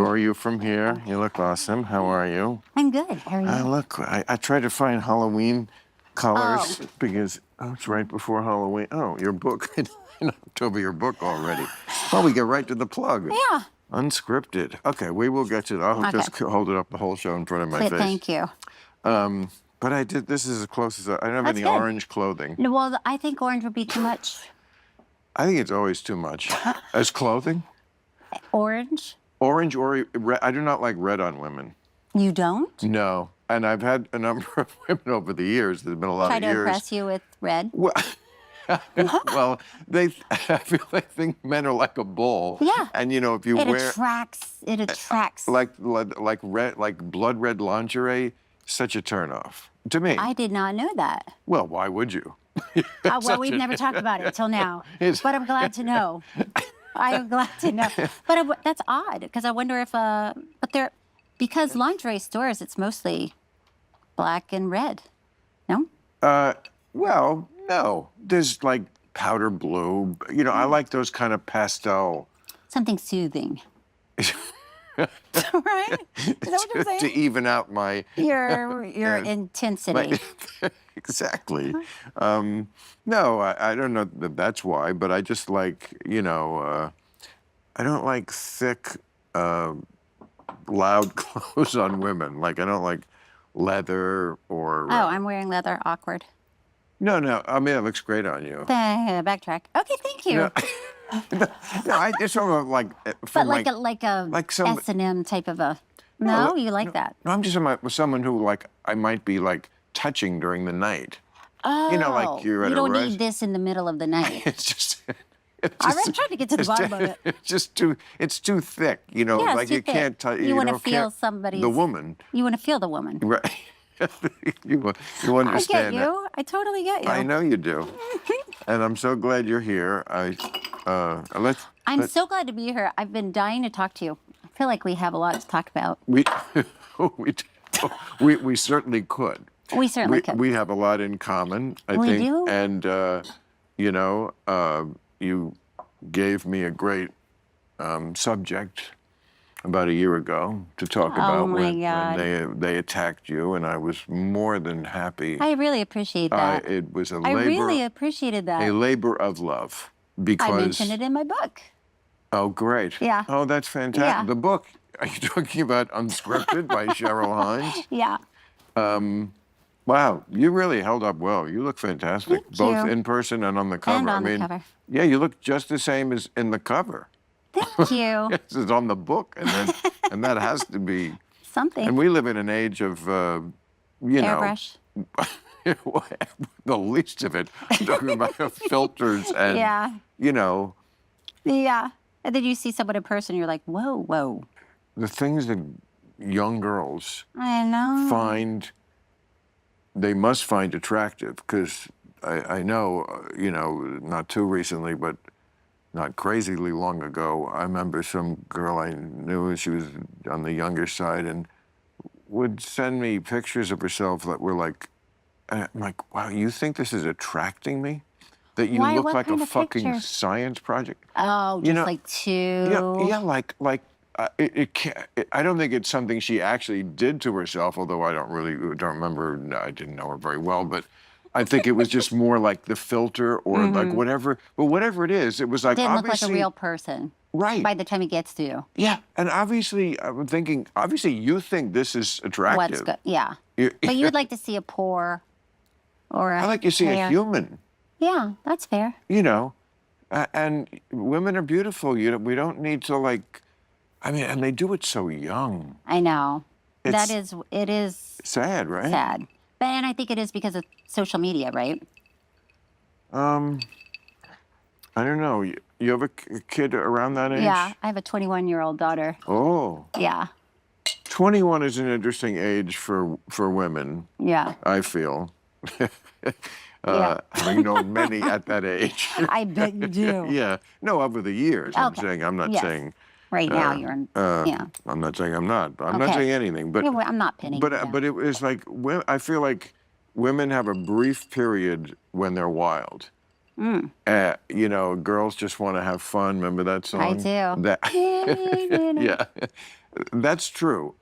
saw you from here. You look awesome. How are you? I'm good. How are you? Look, I tried to find Halloween colors because it's right before Halloween. Oh, your book. In October, your book already. Well, we get right to the plug. Yeah. Unscripted. Okay, we will get to that. I'll just hold it up the whole show in front of my face. Thank you. But I did, this is as close as I don't have any orange clothing. No, well, I think orange would be too much. I think it's always too much. As clothing? Orange? Orange or red. I do not like red on women. You don't? No. And I've had a number of women over the years. There's been a lot of years. Try to impress you with red? Well, well, I feel like think men are like a bull. Yeah. And you know, if you it wear attracts. like red, like blood red lingerie, such a turnoff to me. I did not know that. Well, why would you? Well, we've never talked about it till now. But I'm glad to know. I am glad to know. But that's odd because I wonder if because lingerie stores, it's mostly black and red. No? Well, no. There's like powder blue. You know, I like those kind of pastel. Something soothing. Right? Is that what you're saying? To even out my your intensity. Exactly. No, I don't know that that's why, but I just like, you know, I don't like thick, loud clothes on women. Like I don't like leather or. Oh, I'm wearing leather. Awkward. No. I mean, it looks great on you. Backtrack. Okay, thank you. No, it's sort of like. But like some S&M type of a. No, you like that. No, I'm just with someone who like I might be like touching during the night. Oh, you know, like you're at you don't need this in the middle of the night. It's just. I'm trying to get to the bottom of it. It's just it's too thick, you know. Yeah, like you thick. can't touch. You want to feel somebody's. The woman. You want to feel the woman. Right. you understand I get you. that. I totally get you. I know you do. And I'm so glad you're here. I'm so glad to be here. I've been dying to talk to you. I feel like we have a lot to talk about. We certainly could. We certainly could. We have a lot in common, I think. We do? And, you know, you gave me a great subject about a year ago to talk about when they attacked you, and I was more than happy. I really appreciate that. It was a labor. I really appreciated that. A labor of love, because I mentioned it in my book. Oh, great! Yeah. Oh, that's fantastic. Yeah. The book. Are you talking about Unscripted by Cheryl Hines? Yeah. Wow, you really held up well. You look fantastic, both in person and on the cover. And on the cover. Yeah, you look just the same as in the cover. Thank you. Yes, it's on the book, and that has to be something. And we live in an age of, airbrush. The least of it. I'm talking about filters and, you know. Yeah, and then you see someone in person, you're like, whoa. The things that young girls they must find attractive, because I know, you know, not too recently, but not crazily long ago, I remember some girl I knew, she was on the younger side, and would send me pictures of herself that were like, I'm like, wow, you think this is attracting me? That you look like a fucking science project? Oh, just like too. Yeah, like it can't. I don't think it's something she actually did to herself, although I don't remember. No, I didn't know her very well, but I think it was just more like the filter or like whatever. But whatever it is, it was like didn't look like a real person. Right. By the time he gets to you. Yeah, and obviously, I'm thinking. Obviously, you think this is attractive. What's good? Yeah. But you would like to see a pore, or I like to see a human. Yeah, that's fair. You know, and women are beautiful. We don't need to like. I mean, and they do it so young. I know. It is sad, right? Sad. And I think it is because of social media, right? I don't know. You have a kid around that age? Yeah, I have a 21-year-old daughter. Oh. Yeah. 21 is an interesting age for women. Yeah. I feel. Having known many at that age. I bet you do. Yeah. No, over the years. Okay. I'm saying. I'm not saying. Right now, you're in. I'm not saying I'm not. I'm not saying anything. But I'm not pinning. But it was like I feel like women have a brief period when they're wild. You know, girls just want to have fun. Remember that song? I do. Yeah. That's true,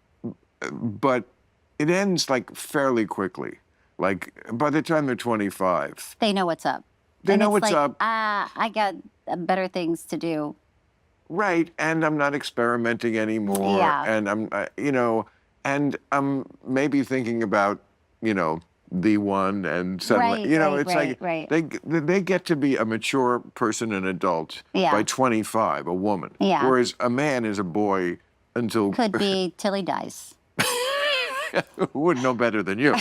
but it ends like fairly quickly. Like by the time they're 25, They know what's up. they And know it's what's like, up, I got better things to do. right? And I'm not experimenting anymore, Yeah. and and I'm maybe thinking about, the one, and suddenly, Right, it's like right. they get to be a mature person, an adult by Yeah. 25, a woman, Yeah. whereas a man is a boy until Could be till he dies. who would know better than you.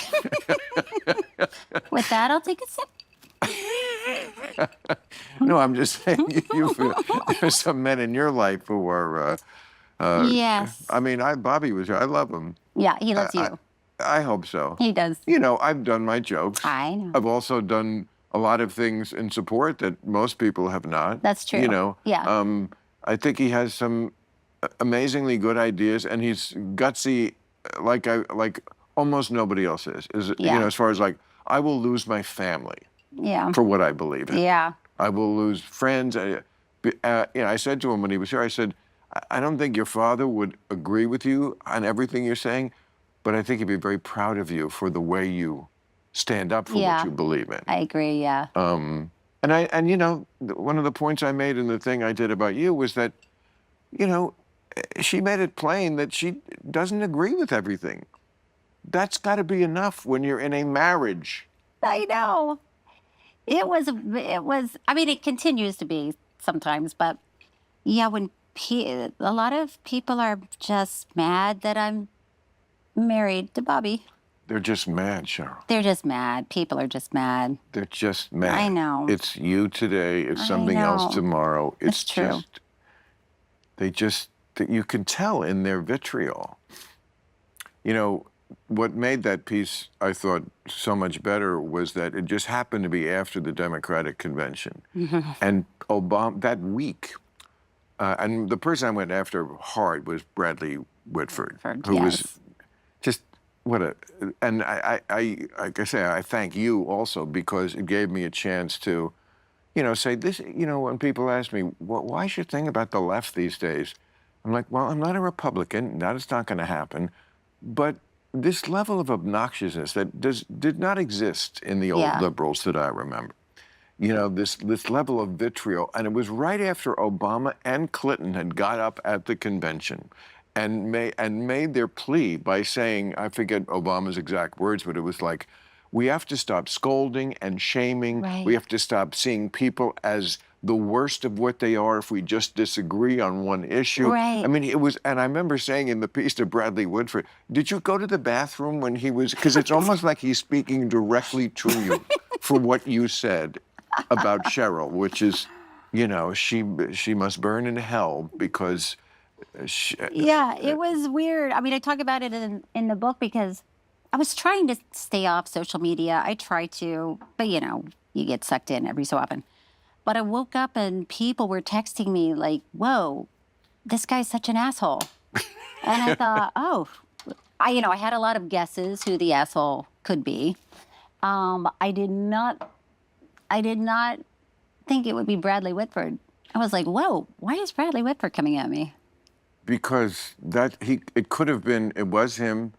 With that, I'll take a sip. No, I'm just saying there's some men in your life who are. Yes. I mean, Bobby was. I love him. Yeah, he loves you. I hope so. He does. I've done my jokes. I know. I've also done a lot of things in support that most people have not. That's true. Yeah. I think he has some amazingly good ideas, and he's gutsy, like almost nobody else is. Yeah. As far as like, I will lose my family Yeah. for what I believe in. Yeah. I will lose friends. I said to him when he was here, I said, I don't think your father would agree with you on everything you're saying, but I think he'd be very proud of you for the way you stand up for Yeah. what you believe in. I agree. Yeah. And one of the points I made in the thing I did about you was that, she made it plain that she doesn't agree with everything. That's got to be enough when you're in a marriage. I know. It was, I mean, it continues to be sometimes, but yeah, when a lot of people are just mad that I'm married to Bobby. They're just mad, Cheryl. They're just mad. People are just mad. They're just mad. I know. It's you today. It's I something else know. tomorrow. It's It's true. you can tell in their vitriol. What made that piece, I thought, so much better was that it just happened to be after the Democratic convention. And Obama, that week, and the person I went after hard was Bradley Whitford, who was just and like I say, I thank you also because it gave me a chance to, say this, when people ask me, why is your thing about the left these days? I'm like, well, I'm not a Republican, it's not going to happen, but this level of obnoxiousness that did not exist in the old liberals that I remember. This level of vitriol, and it was right after Obama and Clinton had got up at the convention and made their plea by saying, I forget Obama's exact words, but it was like, we have to stop scolding and shaming. Right. We have to stop seeing people as the worst of what they are if we just disagree on one issue. Right. I mean, it was, and I remember saying in the piece to Bradley Whitford, did you go to the bathroom when he was, because it's almost like he's speaking directly to you for what you said about Cheryl, which is, she must burn in hell because Yeah, it was weird. I mean, I talk about it in the book because I was trying to stay off social media. I try to, but you get sucked in every so often. But I woke up and people were texting me like, whoa, this guy's such an asshole. And I thought, oh, I had a lot of guesses who the asshole could be. I did not think it would be Bradley Whitford. I was like, whoa, why is Bradley Whitford coming at me? Because it could have been, it was him,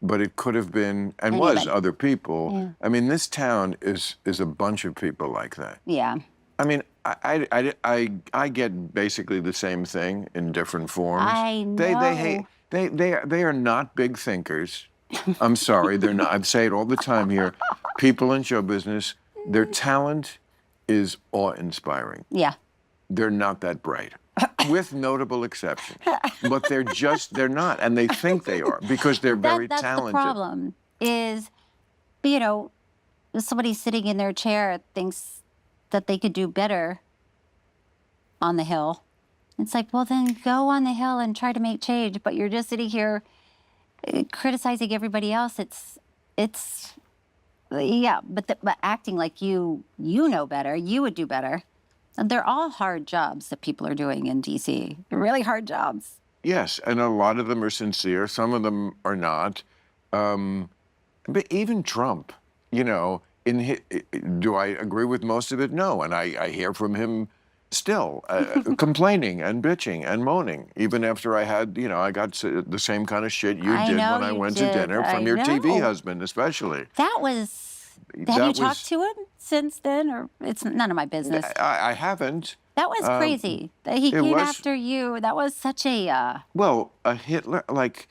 but it could have been, and was other people. Yeah. I mean, this town is a bunch of people like that. Yeah. I mean, I get basically the same thing in different forms. I know. They are not big thinkers. I'm sorry, they're not. I say it all the time here. People in show business, their talent is awe-inspiring. Yeah. They're not that bright, with notable exceptions. But they're not, and they think they are because they're very that's talented. The problem is, somebody sitting in their chair thinks that they could do better on the Hill. It's like, well, then go on the Hill and try to make change. But you're just sitting here criticizing everybody else. But acting like you know better, you would do better. And they're all hard jobs that people are doing in D.C. Really hard jobs. Yes, and a lot of them are sincere. Some of them are not. But even Trump, do I agree with most of it? No, and I hear from him still complaining and bitching and moaning, even after I had, I got the same kind of shit you I did know when I you went did. to dinner from I your TV know. husband, especially. That was. Have you That talked was, to him since then, or it's none of my business? I haven't. That was crazy. That he It came was, after you. That was such a. well, a Hitler, like,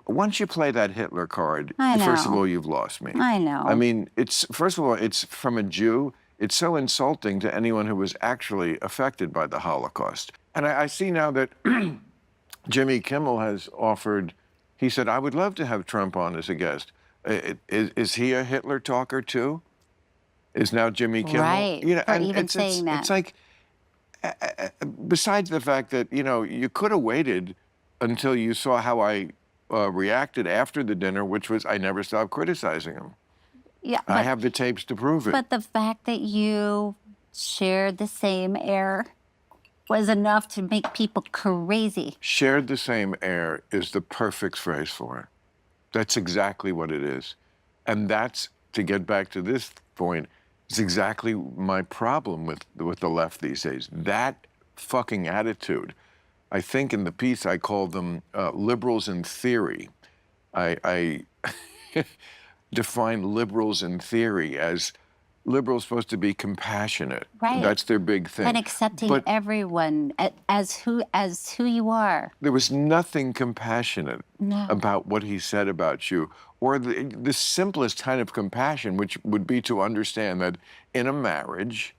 once you play that Hitler card, I first of know. all, you've lost me. I know. I mean, first of all, it's from a Jew. It's so insulting to anyone who was actually affected by the Holocaust. And I see now that Jimmy Kimmel has offered, he said, I would love to have Trump on as a guest. Is he a Hitler talker too? Is now Jimmy Kimmel? Right. For And even saying that. it's like, besides the fact that, you could have waited until you saw how I reacted after the dinner, which was I never stopped criticizing him. Yeah. I have the tapes to prove it. But the fact that you shared the same air was enough to make people crazy. Shared the same air is the perfect phrase for it. That's exactly what it is. And that's, to get back to this point, it's exactly my problem with the left these days. That fucking attitude. I think in the piece I called them liberals in theory. I define liberals in theory as liberals supposed to be compassionate. Right. That's their big thing. And accepting But everyone as who you are. there was nothing compassionate No. about what he said about you, or the simplest kind of compassion, which would be to understand that in a marriage,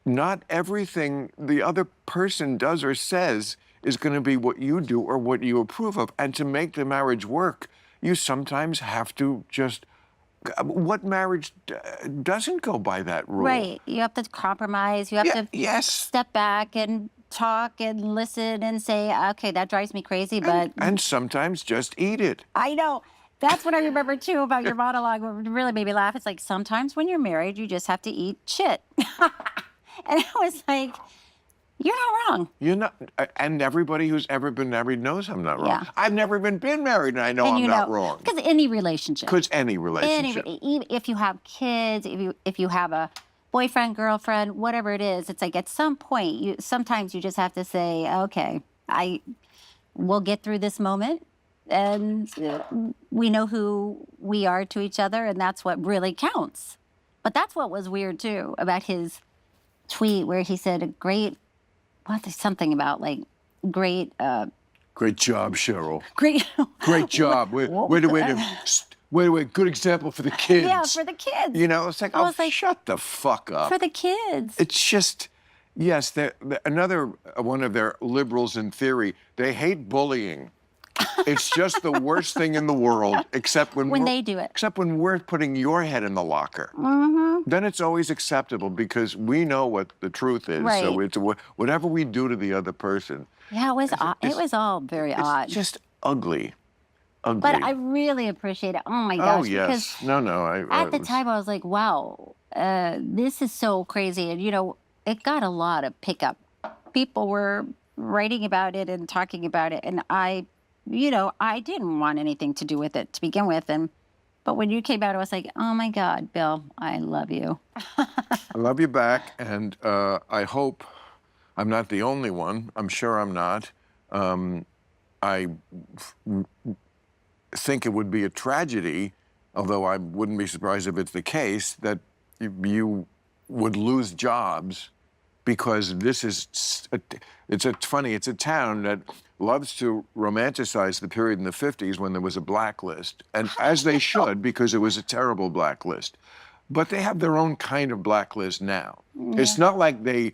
not everything the other person does or says is going to be what you do or what you approve of. And to make the marriage work, you sometimes have to just. What marriage doesn't go by that rule? Right. You have to compromise. You have to Yes. step back and talk and listen and say, okay, that drives me crazy, but. And sometimes just eat it. I know. That's what I remember too about your monologue. What really made me laugh. It's like sometimes when you're married, you just have to eat shit. And I was like, you're not wrong. You're not, and everybody who's ever been married knows I'm not wrong. Yeah. I've never even been married, and I know I'm not wrong. Because any relationship. Because any relationship. Even if you have kids, if you have a boyfriend, girlfriend, whatever it is, it's like at some point, sometimes you just have to say, okay, we'll get through this moment, and we know who we are to each other, and that's what really counts. But that's what was weird too about his tweet where he said something about like great. Great job, Cheryl. Great. Great job. Wait, good example for the kids. Yeah, for the kids. It's like, shut the fuck up. For the kids. It's just, yes, another one of their liberals in theory, they hate bullying. It's just the worst thing in the world, except when they do it. Except when we're putting your head in the locker. Mm-hmm. Then it's always acceptable because we know what the truth is. Right. So it's whatever we do to the other person. Yeah, it was all very odd. It's just ugly. Ugly. But I really appreciate it. Oh my gosh. Oh yes. No. At the time, I was like, wow, this is so crazy. And it got a lot of pickup. People were writing about it and talking about it, and I didn't want anything to do with it to begin with. But when you came out, I was like, oh my God, Bill, I love you. I love you back, and I hope I'm not the only one. I'm sure I'm not. I think it would be a tragedy, although I wouldn't be surprised if it's the case, that you would lose jobs because this is, it's a town that loves to romanticize the period in the 50s when there was a blacklist, and as they should, because it was a terrible blacklist. But they have their own kind of blacklist now. Yeah. It's not like they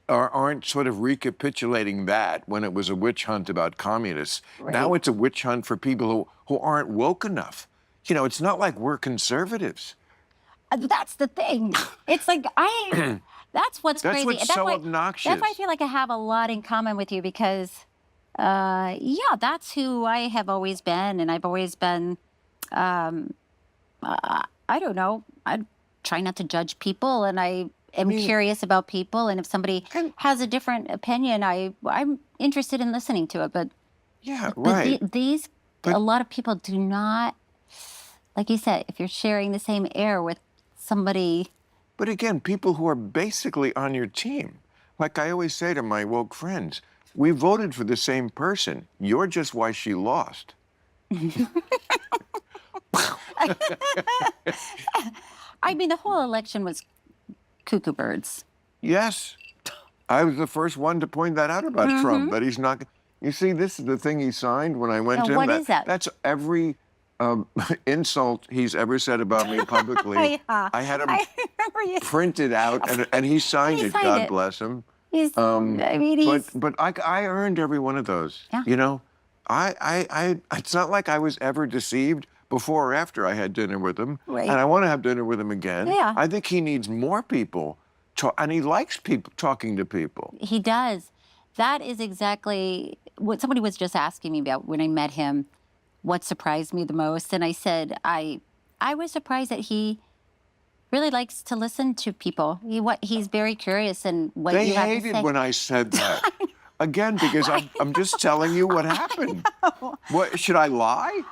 aren't sort of recapitulating that when it was a witch hunt about communists. Right. Now it's a witch hunt for people who aren't woke enough. It's not like we're conservatives. That's the thing. It's like that's what's crazy. That's what's so obnoxious. That's why I feel like I have a lot in common with you because, that's who I have always been. And I've always been, I don't know, I try not to judge people, and I am curious about people. And if somebody has a different opinion, I'm interested in listening to it. But yeah, right. A lot of people do not, like you said, if you're sharing the same air with somebody. But again, people who are basically on your team. like I always say to my woke friends, we voted for the same person. You're just why she lost. I mean, the whole election was cuckoo birds. Yes. I was the first one to point that out about Trump, that he's not. You see, this is the thing he signed when I went to him. What is that? That's every insult he's ever said about me publicly. Yeah, I had him I remember you. printed out, and he signed He it. signed God it. bless him. He's, I mean, he's, But I earned every one of those. Yeah. You know, it's not like I was ever deceived before or after I had dinner with him, Right. and I want to have dinner with him again. Yeah. I think he needs more people, and he likes people talking to people. he does. That is exactly what somebody was just asking me about when I met him. What surprised me the most, and I said I was surprised that he really likes to listen to people. He's very curious and what They you have to hated say. when I said that. Again, because I'm just telling you what happened. What, should I lie?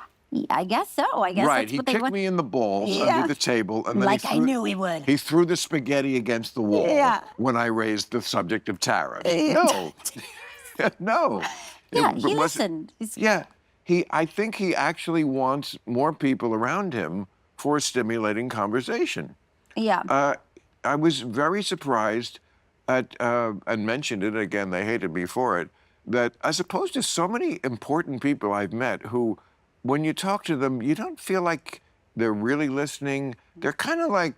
I guess so. I guess Right. that's He what they kicked want. me in the balls Yeah. under the table, and then Like he I threw, knew he would. He threw the spaghetti against the wall Yeah. when I raised the subject of tariffs. Yeah. No, no. Yeah, It he wasn't- listened. Yeah, I think he actually wants more people around him for a stimulating conversation. Yeah. I was very surprised at, and mentioned it again, they hated me for it, that as opposed to so many important people I've met who, when you talk to them, you don't feel like they're really listening. They're kind of like,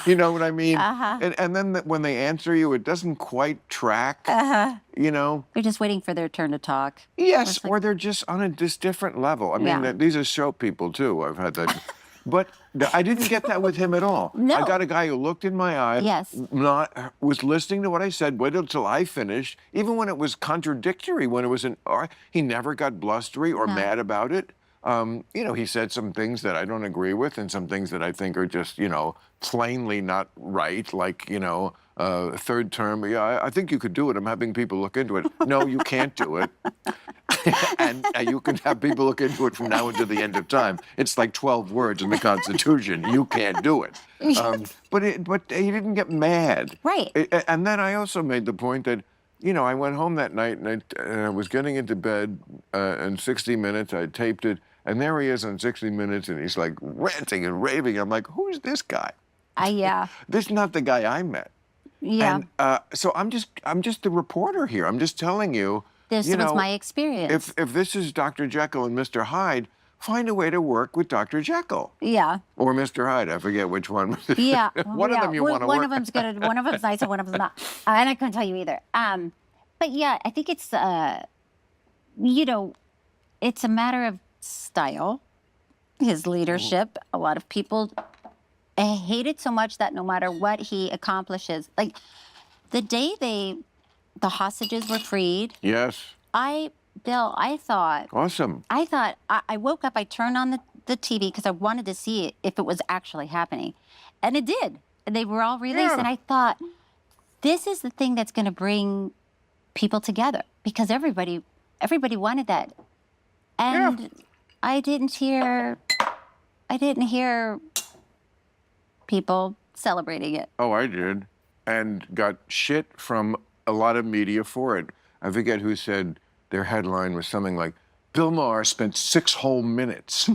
you know what I mean? And then when they answer you, it doesn't quite track, you know? They're just waiting for their turn to talk. Yes, or they're just on a different level. I mean, Yeah. these are show people too. I've had that. But I didn't get that with him at all. No. I got a guy who looked in my eye, Yes. was listening to what I said, waited until I finished, even when it was contradictory, when it was he never got blustery or mad about it. You know, he said some things that I don't agree with and some things that I think are just, you know, plainly not right, like, you know, third term, yeah, I think you could do it. I'm having people look into it. No, you can't do it. and you can have people look into it from now until the end of time. It's like 12 words in the Constitution. You can't do it. But he didn't get mad. Right. And then I also made the point that, you know, I went home that night and I was getting into bed in 60 Minutes. I taped it. And there he is on 60 Minutes, and he's like ranting and raving. I'm like, who's this guy? Yeah. This is not the guy I met. Yeah. And so I'm just the reporter here. I'm just telling you. This you was know, my experience. If this is Dr. Jekyll and Mr. Hyde, find a way to work with Dr. Jekyll. Yeah. Or Mr. Hyde. I forget which one. Yeah. One of them you want to work. One of them's good. One of them's nice, and one of them's not. And I couldn't tell you either. But yeah, I think it's you know, it's a matter of style, his leadership. A lot of people hate it so much that no matter what he accomplishes, like the day the hostages were freed, Yes. Bill, I thought Awesome. I woke up, I turned on the TV because I wanted to see it, if it was actually happening. And it did. And they were all released. Yeah. And I thought, this is the thing that's going to bring people together because everybody wanted that. And Yeah. I didn't hear people celebrating it. Oh, I did. And got shit from a lot of media for it. I forget who said their headline was something like, Bill Maher spent 6 whole minutes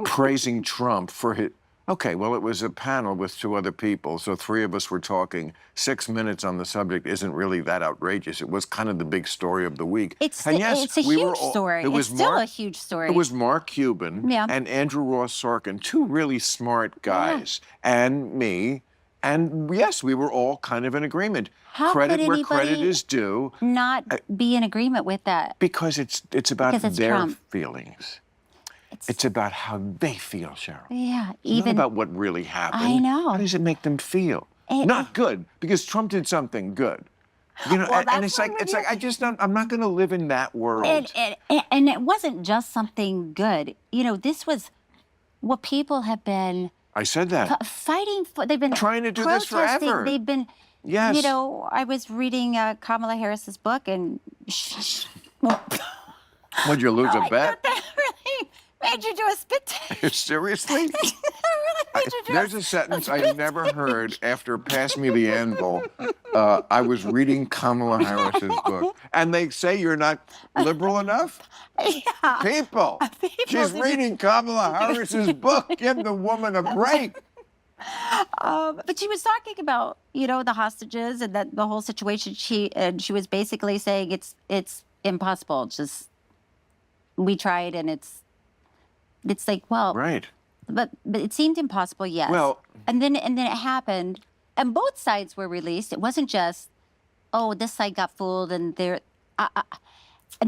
praising Trump for his... Okay, well, it was a panel with 2 other people, so 3 of us were talking. 6 minutes on the subject isn't really that outrageous. It was kind of the big story of the week. And yes, it's a huge story. It's still a huge story. It was Mark Cuban and Andrew Ross Sorkin, 2 really smart guys, and me. And yes, we were all kind of in agreement. How credit could where credit anybody is due. Not be in agreement with that. Because it's about Because it's their Trump. feelings. It's about how they feel, Cheryl. Yeah, It's even not about what really happened. I know. How does it make them feel? Not good, because Trump did something good. You know, Well, and it's that's like I'm not going to live in that world. and it wasn't just something good. You know, this was what people have been I said that. fighting for. They've been Trying to do this protesting. forever. They've been. Yes. You know, I was reading Kamala Harris's book, and Would you lose a bet? that really made you do a spit take. Seriously? That really made you do There's a sentence I never heard after Pass Me the Anvil I was reading Kamala Harris's book, and they say you're not liberal enough? Yeah. People, she's reading Kamala Harris's book. Give the woman a break. But she was talking about, the hostages and that the whole situation. She was basically saying it's impossible. Just we tried, and it's like, well, Right. but it seemed impossible, yes. Well, and then it happened, and both sides were released. It wasn't just, oh, this side got fooled, and and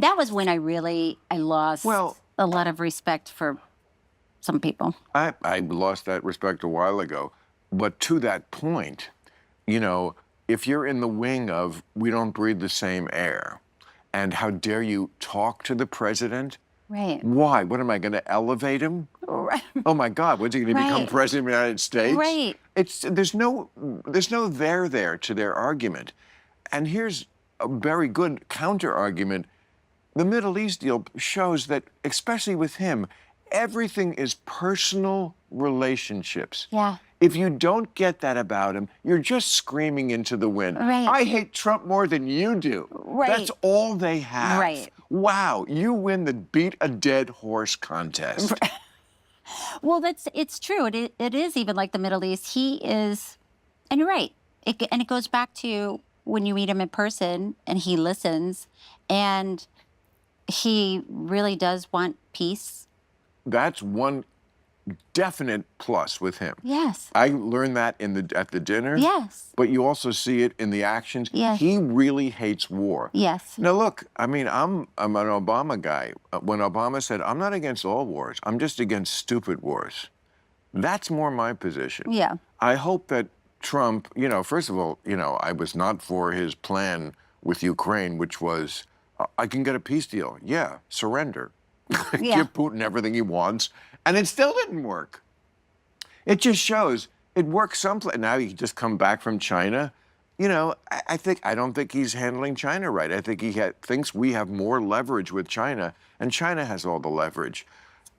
that was when I lost a lot of respect for some people. I lost that respect a while ago. But to that point, if you're in the wing of we don't breathe the same air, and how dare you talk to the president? Right. Why? What am I going to elevate him? Right. Oh my God! What's he going to become president of the United States? Right. There's no there to their argument, and here's a very good counter argument. The Middle East deal shows that, especially with him, everything is personal relationships. Yeah. If you don't get that about him, you're just screaming into the wind. Right. I hate Trump more than you do. Right. That's all they have. Right. Wow, you win the beat a dead horse contest. Well, it's true. It is even like the Middle East. He is, and you're right. It goes back to when you meet him in person and he listens, and he really does want peace. That's one definite plus with him. Yes. I learned that at the dinner. Yes. But you also see it in the actions. Yes. He really hates war. Yes. Now look, I mean, I'm an Obama guy. When Obama said, "I'm not against all wars. I'm just against stupid wars," that's more my position. Yeah. I hope that Trump, first of all, I was not for his plan with Ukraine, which was, I can get a peace deal. Yeah, surrender. Yeah. Give Putin everything he wants. And it still didn't work. It just shows it works someplace. Now he just come back from China. I don't think he's handling China right. I think he thinks we have more leverage with China, and China has all the leverage.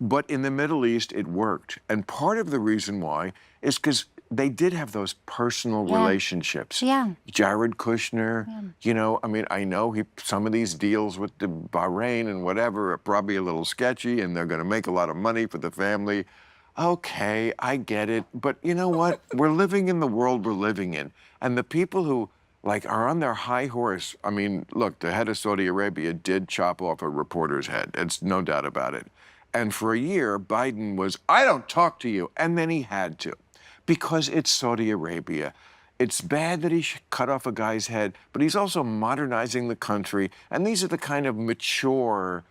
But in the Middle East, it worked. And part of the reason why is because they did have those personal relationships. Yeah. Jared Kushner, I know some of these deals with the Bahrain and whatever are probably a little sketchy, and they're going to make a lot of money for the family. Okay, I get it. But you know what? We're living in the world we're living in. And the people who are on their high horse, I mean, look, the head of Saudi Arabia did chop off a reporter's head. It's no doubt about it. And for a year, Biden was, I don't talk to you. And then he had to. Because it's Saudi Arabia. It's bad that he cut off a guy's head, but he's also modernizing the country. And these are the kind of mature,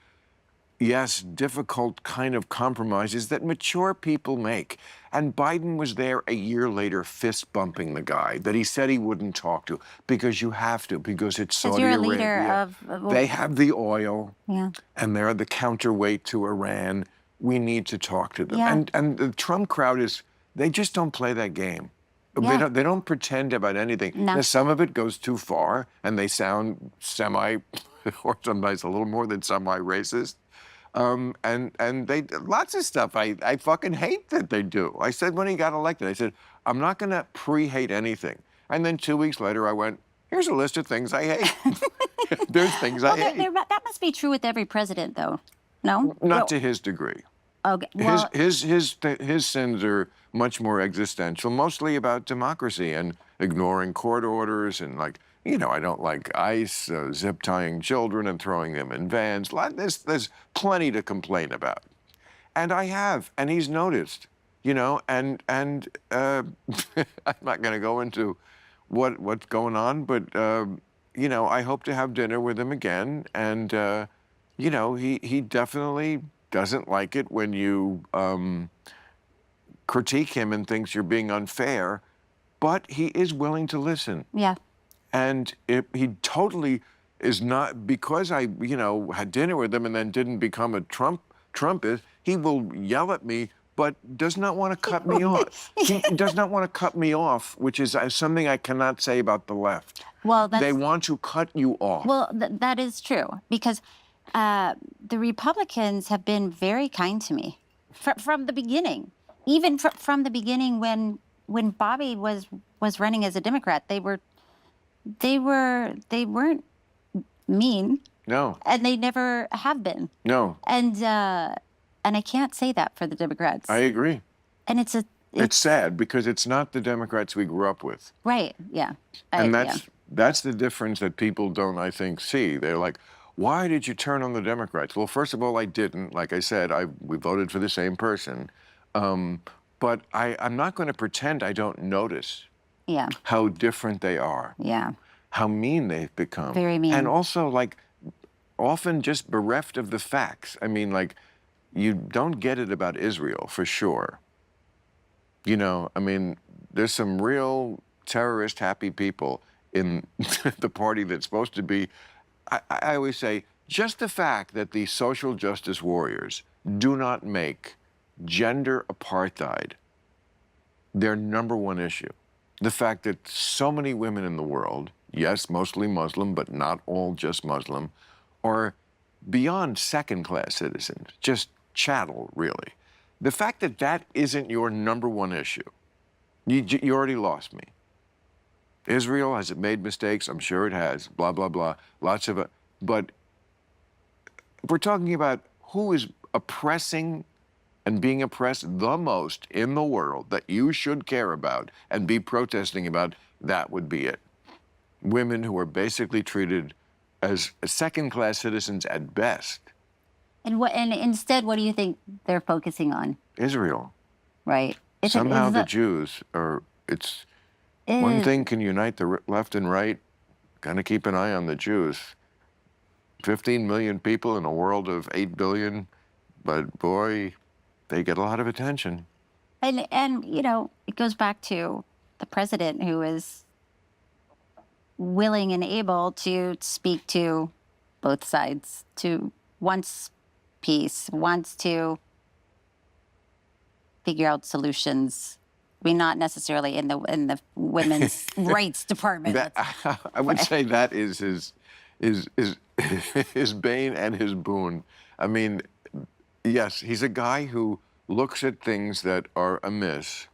yes, difficult kind of compromises that mature people make. And Biden was there a year later fist bumping the guy that he said he wouldn't talk to, because you have to, because it's Saudi you're a Arabia. leader of They have the oil, yeah. and they're the counterweight to Iran. We need to talk to them. Yeah. And the Trump crowd they just don't play that game. Yeah. They don't pretend about anything. No. Now, some of it goes too far, and they sound or sometimes a little more than semi-racist. And they lots of stuff I fucking hate that they do. I said when he got elected, I said, I'm not going to pre-hate anything. And then 2 weeks later, I went, here's a list of things I hate. There's things I hate. That must be true with every president, though. No? Not to his degree. Okay. Well, His sins are much more existential, mostly about democracy and ignoring court orders and I don't like ICE, zip tying children and throwing them in vans. There's plenty to complain about, and I have, and he's noticed, and I'm not going to go into what's going on, but I hope to have dinner with him again, and he definitely doesn't like it when you critique him and thinks you're being unfair, but he is willing to listen. yeah. And he totally is not, because I, had dinner with him and then didn't become a Trumpist, he will yell at me, but does not want to cut me off. He does not want to cut me off, which is something I cannot say about the left. Well, they want to cut you off. Well, that is true, because the Republicans have been very kind to me from the beginning. Even from the beginning when Bobby was running as a Democrat, they were they weren't mean. No. And they never have been. No. And I can't say that for the Democrats. I agree. And it's sad because it's not the Democrats we grew up with. Right. Yeah. And that's the difference that people don't, I think, see. They're like, why did you turn on the Democrats? Well, first of all, I didn't. Like I said, we voted for the same person. But I'm not going to pretend I don't notice how different they are. Yeah. How mean they've become. Very mean. And also, like, often just bereft of the facts. I mean, like, you don't get it about Israel, for sure. You know, I mean, there's some real terrorist-happy people in the party that's supposed to be, I always say, just the fact that the social justice warriors do not make gender apartheid their #1 issue. The fact that so many women in the world, yes, mostly Muslim, but not all just Muslim, are beyond second-class citizens, just chattel, really. The fact that that isn't your #1 issue, you already lost me. Israel, has it made mistakes? I'm sure it has, blah, blah, blah, lots of it. But we're talking about who is oppressing and being oppressed the most in the world that you should care about and be protesting about, that would be it. Women who are basically treated as second-class citizens at best. And instead, what do you think they're focusing on? Israel. Right. Somehow the Jews are, one thing can unite the left and right, gotta keep an eye on the Jews. 15 million people in a world of 8 billion, but boy, they get a lot of attention. And you know, it goes back to the president who is willing and able to speak to both sides, to wants peace, wants to figure out solutions. I mean, not necessarily in the women's rights department. I would say that is his bane and his boon. I mean, yes, he's a guy who looks at things that are amiss,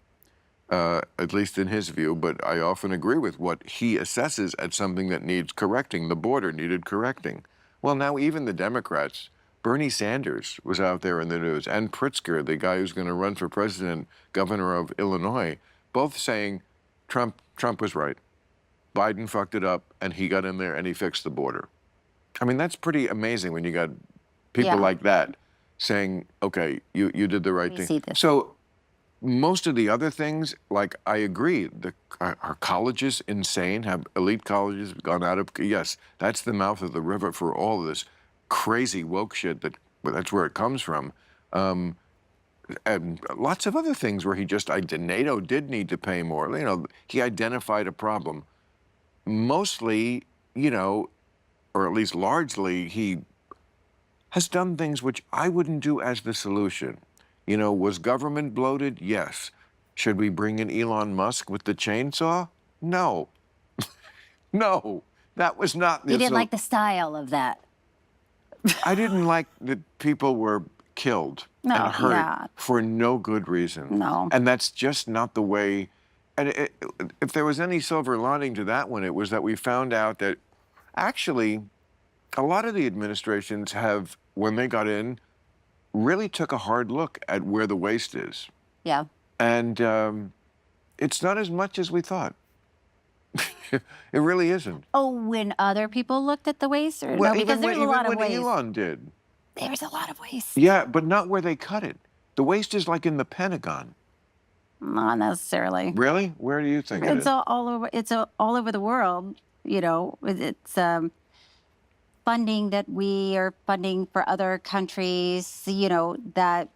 at least in his view, but I often agree with what he assesses as something that needs correcting. The border needed correcting. Well, now even the Democrats, Bernie Sanders was out there in the news, and Pritzker, the guy who's going to run for president, governor of Illinois, both saying Trump was right. Biden fucked it up, and he got in there and he fixed the border. I mean, that's pretty amazing when you got people like that saying, okay, you did the right thing. So most of the other things, like, I agree, our colleges insane, have elite colleges gone out of, yes, that's the mouth of the river for all of this crazy woke shit that's where it comes from. And lots of other things where he just, NATO did need to pay more. You know, he identified a problem. Mostly, you know, or at least largely, he has done things which I wouldn't do as the solution. You know, was government bloated? Yes. Should we bring in Elon Musk with the chainsaw? No. No, that was not the You didn't like the style of that. I didn't like that people were killed and hurt for no good reason. No. And that's just not the way. And if there was any silver lining to that one, it was that we found out that actually a lot of the administrations have, when they got in, really took a hard look at where the waste is. Yeah. And it's not as much as we thought. It really isn't. Oh, when other people looked at the waste? Or Well, no, because there's a lot of waste. Even when Elon did. There's a lot of waste. Yeah, but not where they cut it. The waste is like in the Pentagon. Not necessarily. Really? Where do you think it's all over? It's all over the world. You know, it's funding that we are funding for other countries. You know, that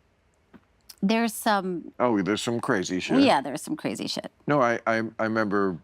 there's some. Oh, there's some crazy shit. Yeah, there's some crazy shit. No, I remember.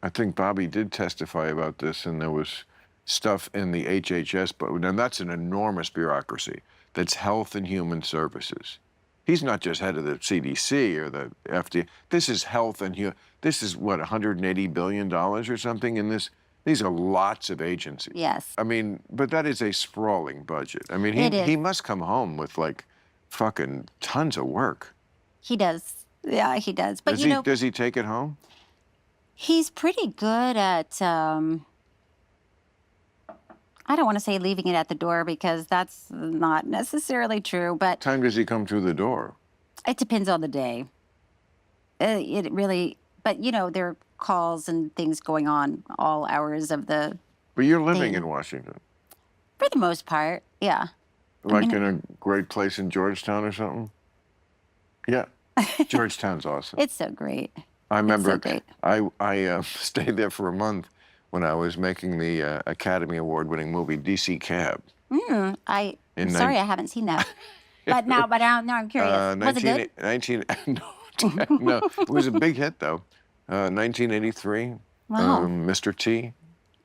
I think Bobby did testify about this, and there was stuff in the HHS, but and that's an enormous bureaucracy. That's Health and Human Services. He's not just head of the CDC or the FDA. This is health and this is what, $180 billion or something in this. These are lots of agencies. Yes. I mean, but that is a sprawling budget. I mean, he must come home with like fucking tons of work. He does. Yeah, he does. But Does he take it home? He's pretty good at, I don't want to say leaving it at the door because that's not necessarily true, but What time does he come through the door? it depends on the day. It really, but you know, there are calls and things going on all hours of the, But you're living in Washington. for the most part, yeah. Like in a great place in Georgetown or something? Yeah. Georgetown's awesome. It's so great. I remember great. I stayed there for a month when I was making the Academy Award-winning movie DC Cab. I haven't seen that. But now I'm curious. Was it good? No, it was a big hit though. 1983. Wow. Mr. T.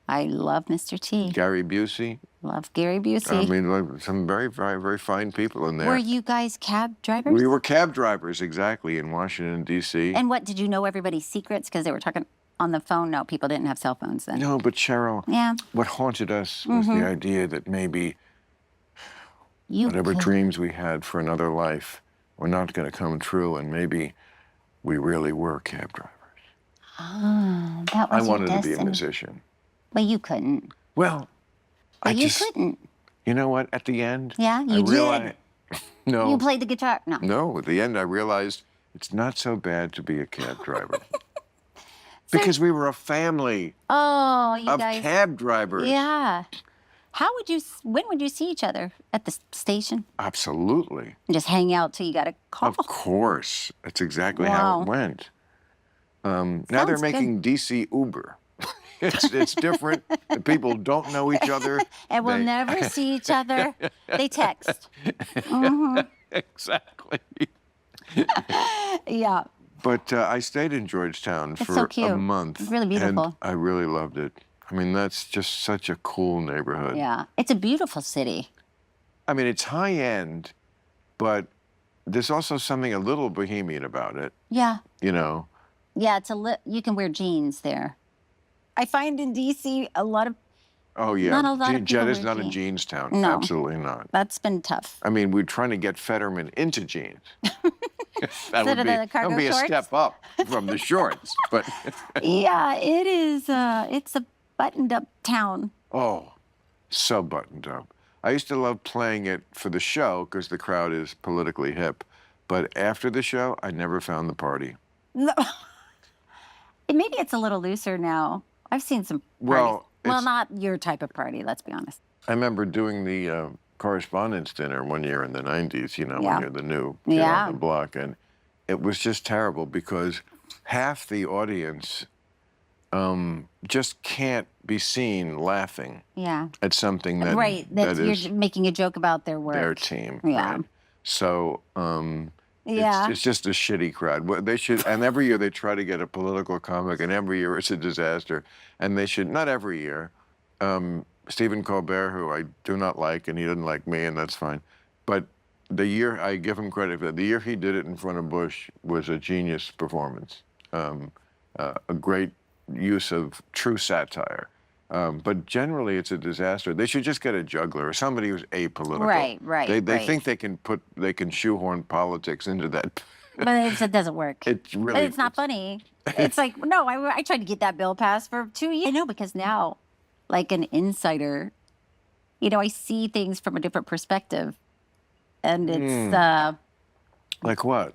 I love Mr. T. Gary Busey. Love Gary Busey. I mean, like, some very, very, very fine people in there. Were you guys cab drivers? We were cab drivers, exactly, in Washington, D.C. And what, did you know everybody's secrets? Because they were talking on the phone. No, people didn't have cell phones then. No, but Cheryl, yeah. What haunted us was the idea that maybe whatever dreams we had for another life were not going to come true, and maybe we really were cab drivers. Oh, that was I wanted your to be a destiny. musician. But you couldn't. Well, You couldn't. You know what? At the end, Yeah, you did. No. You played the guitar? No. No, at the end I realized it's not so bad to be a cab driver. Because we were a family Oh, you of guys. cab drivers. Yeah. When would you see each other? At the station? Absolutely. And just hang out till you got a call? Of course. That's exactly how it went. Now they're Sounds making DC Uber. It's different. The people don't know each other. And we'll never see each other. They text. Exactly. Yeah. But I stayed in Georgetown It's for so cute. a month. It's really beautiful. And I really loved it. I mean, that's just such a cool neighborhood. Yeah. It's a beautiful city. I mean, it's high end, but there's also something a little bohemian about it. Yeah. You know? Yeah, you can wear jeans there. I find in D.C. a lot of... Oh, yeah. Not a lot of people Jetta's wear not a jeans. jeans town. No. Absolutely not. That's been tough. I mean, we're trying to get Fetterman into jeans. Instead of the cargo that would be shorts? a step up from the shorts. But Yeah, it is. It's a buttoned-up town. oh, so buttoned up. I used to love playing it for the show because the crowd is politically hip. But after the show, I never found the party. No. Maybe it's a little looser now. I've seen some Well, parties. Well, not your type of party, let's be honest. I remember doing the correspondence dinner one year in the 90s, you know, Yeah. when you're the new kid Yeah. on the block. And it was just terrible because half the audience just can't be seen laughing Yeah. at something that, Right. that is You're making a joke about their work. their team. Yeah. Right? So Yeah. it's just a shitty crowd. They should, and every year they try to get a political comic, and every year it's a disaster. And they should, not every year, Stephen Colbert, who I do not like, and he doesn't like me, and that's fine. But the year, I give him credit for that, the year he did it in front of Bush was a genius performance. A great use of true satire. But generally, it's a disaster. They should just get a juggler or somebody who's apolitical. Right. They think they can shoehorn politics into that. But it doesn't work. It's not funny. It's like, no, I tried to get that bill passed for 2 years. I know, because now, like an insider, you know, I see things from a different perspective. And it's, Like what?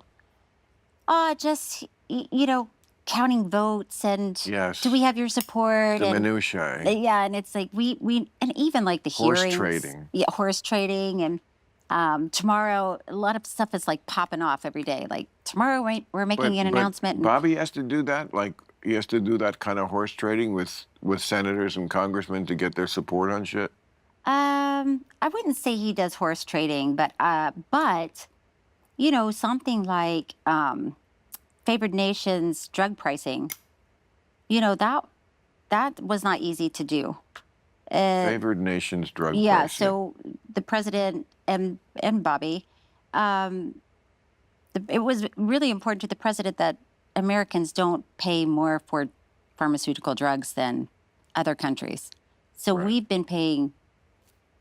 just, you know, counting votes and Yes. do we have your support? The and, minutiae. Yeah, and it's like we and even like the Horse hearings. trading. Yeah, horse trading. And tomorrow, a lot of stuff is like popping off every day. Like tomorrow, we're making an announcement. And, Bobby has to do that? Like, he has to do that kind of horse trading with senators and congressmen to get their support on shit? I wouldn't say he does horse trading, but you know, something like favored nations drug pricing. You know, that was not easy to do. Favored nations drug Yeah, pricing. so the president and Bobby, it was really important to the president that Americans don't pay more for pharmaceutical drugs than other countries. So we've been paying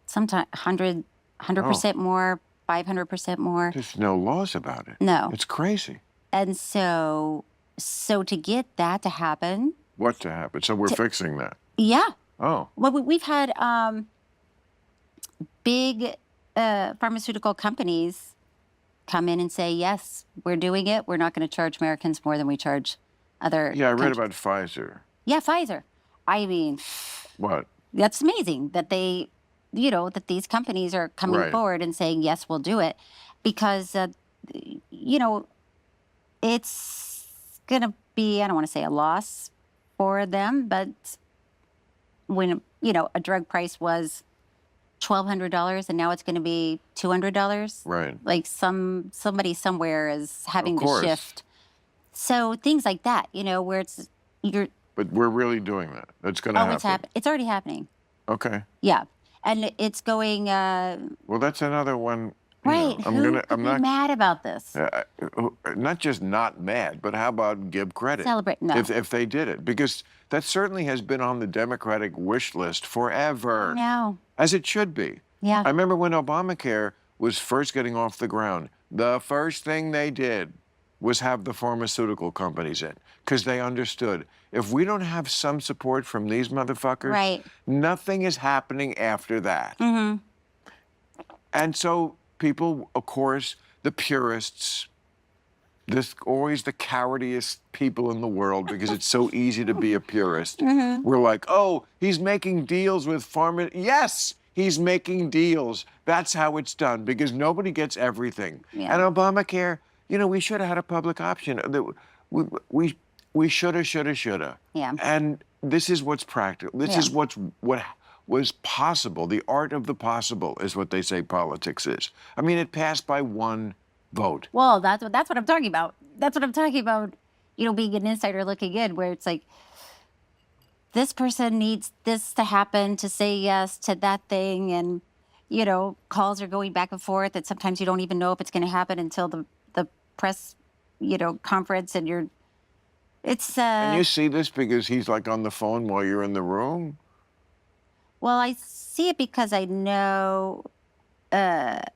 sometimes 100% more, 500% more. There's no laws about it. No. It's crazy. And so to get that to happen, What to happen? So we're fixing that. Yeah. Oh. Well, we've had big pharmaceutical companies come in and say, yes, we're doing it. We're not going to charge Americans more than we charge other Yeah, I read countries. about Pfizer. Yeah, Pfizer. I mean, What? that's amazing that they, that these companies are coming forward and saying, yes, we'll do it. Because, it's going to be, I don't want to say a loss for them, but when, a drug price was $1,200 and now it's going to be $200. Right. Like somebody somewhere is having Of to course. shift. So things like that, where But we're really doing that. That's going to happen. It's already happening. Okay. Yeah. And it's going, Well, that's another one. right. I'm not mad about this. Not just not mad, but how about give credit? Celebrate. No. If they did it, because that certainly has been on the Democratic wish list forever. No. As it should be. Yeah. I remember when Obamacare was first getting off the ground, the first thing they did was have the pharmaceutical companies in, because they understood if we don't have some support from these motherfuckers, Right. nothing is happening after that. Mm-hmm. And so people, of course, the purists, always the cowardiest people in the world, because it's so easy to be a purist. Mm-hmm. We're like, oh, he's making deals with pharma. Yes, he's making deals. That's how it's done, because nobody gets everything. Yeah. And Obamacare, we should have had a public option. We shoulda. Yeah. And this is what's practical. This is what was possible. The art of the possible is what they say politics is. I mean, it passed by one vote. Well, that's what I'm talking about. That's what I'm talking about, being an insider looking in, where it's like, this person needs this to happen to say yes to that thing. And, calls are going back and forth. And sometimes you don't even know if it's going to happen until the press, conference, and it's... And you see this because he's like on the phone while you're in the room? Well, I see it because I know that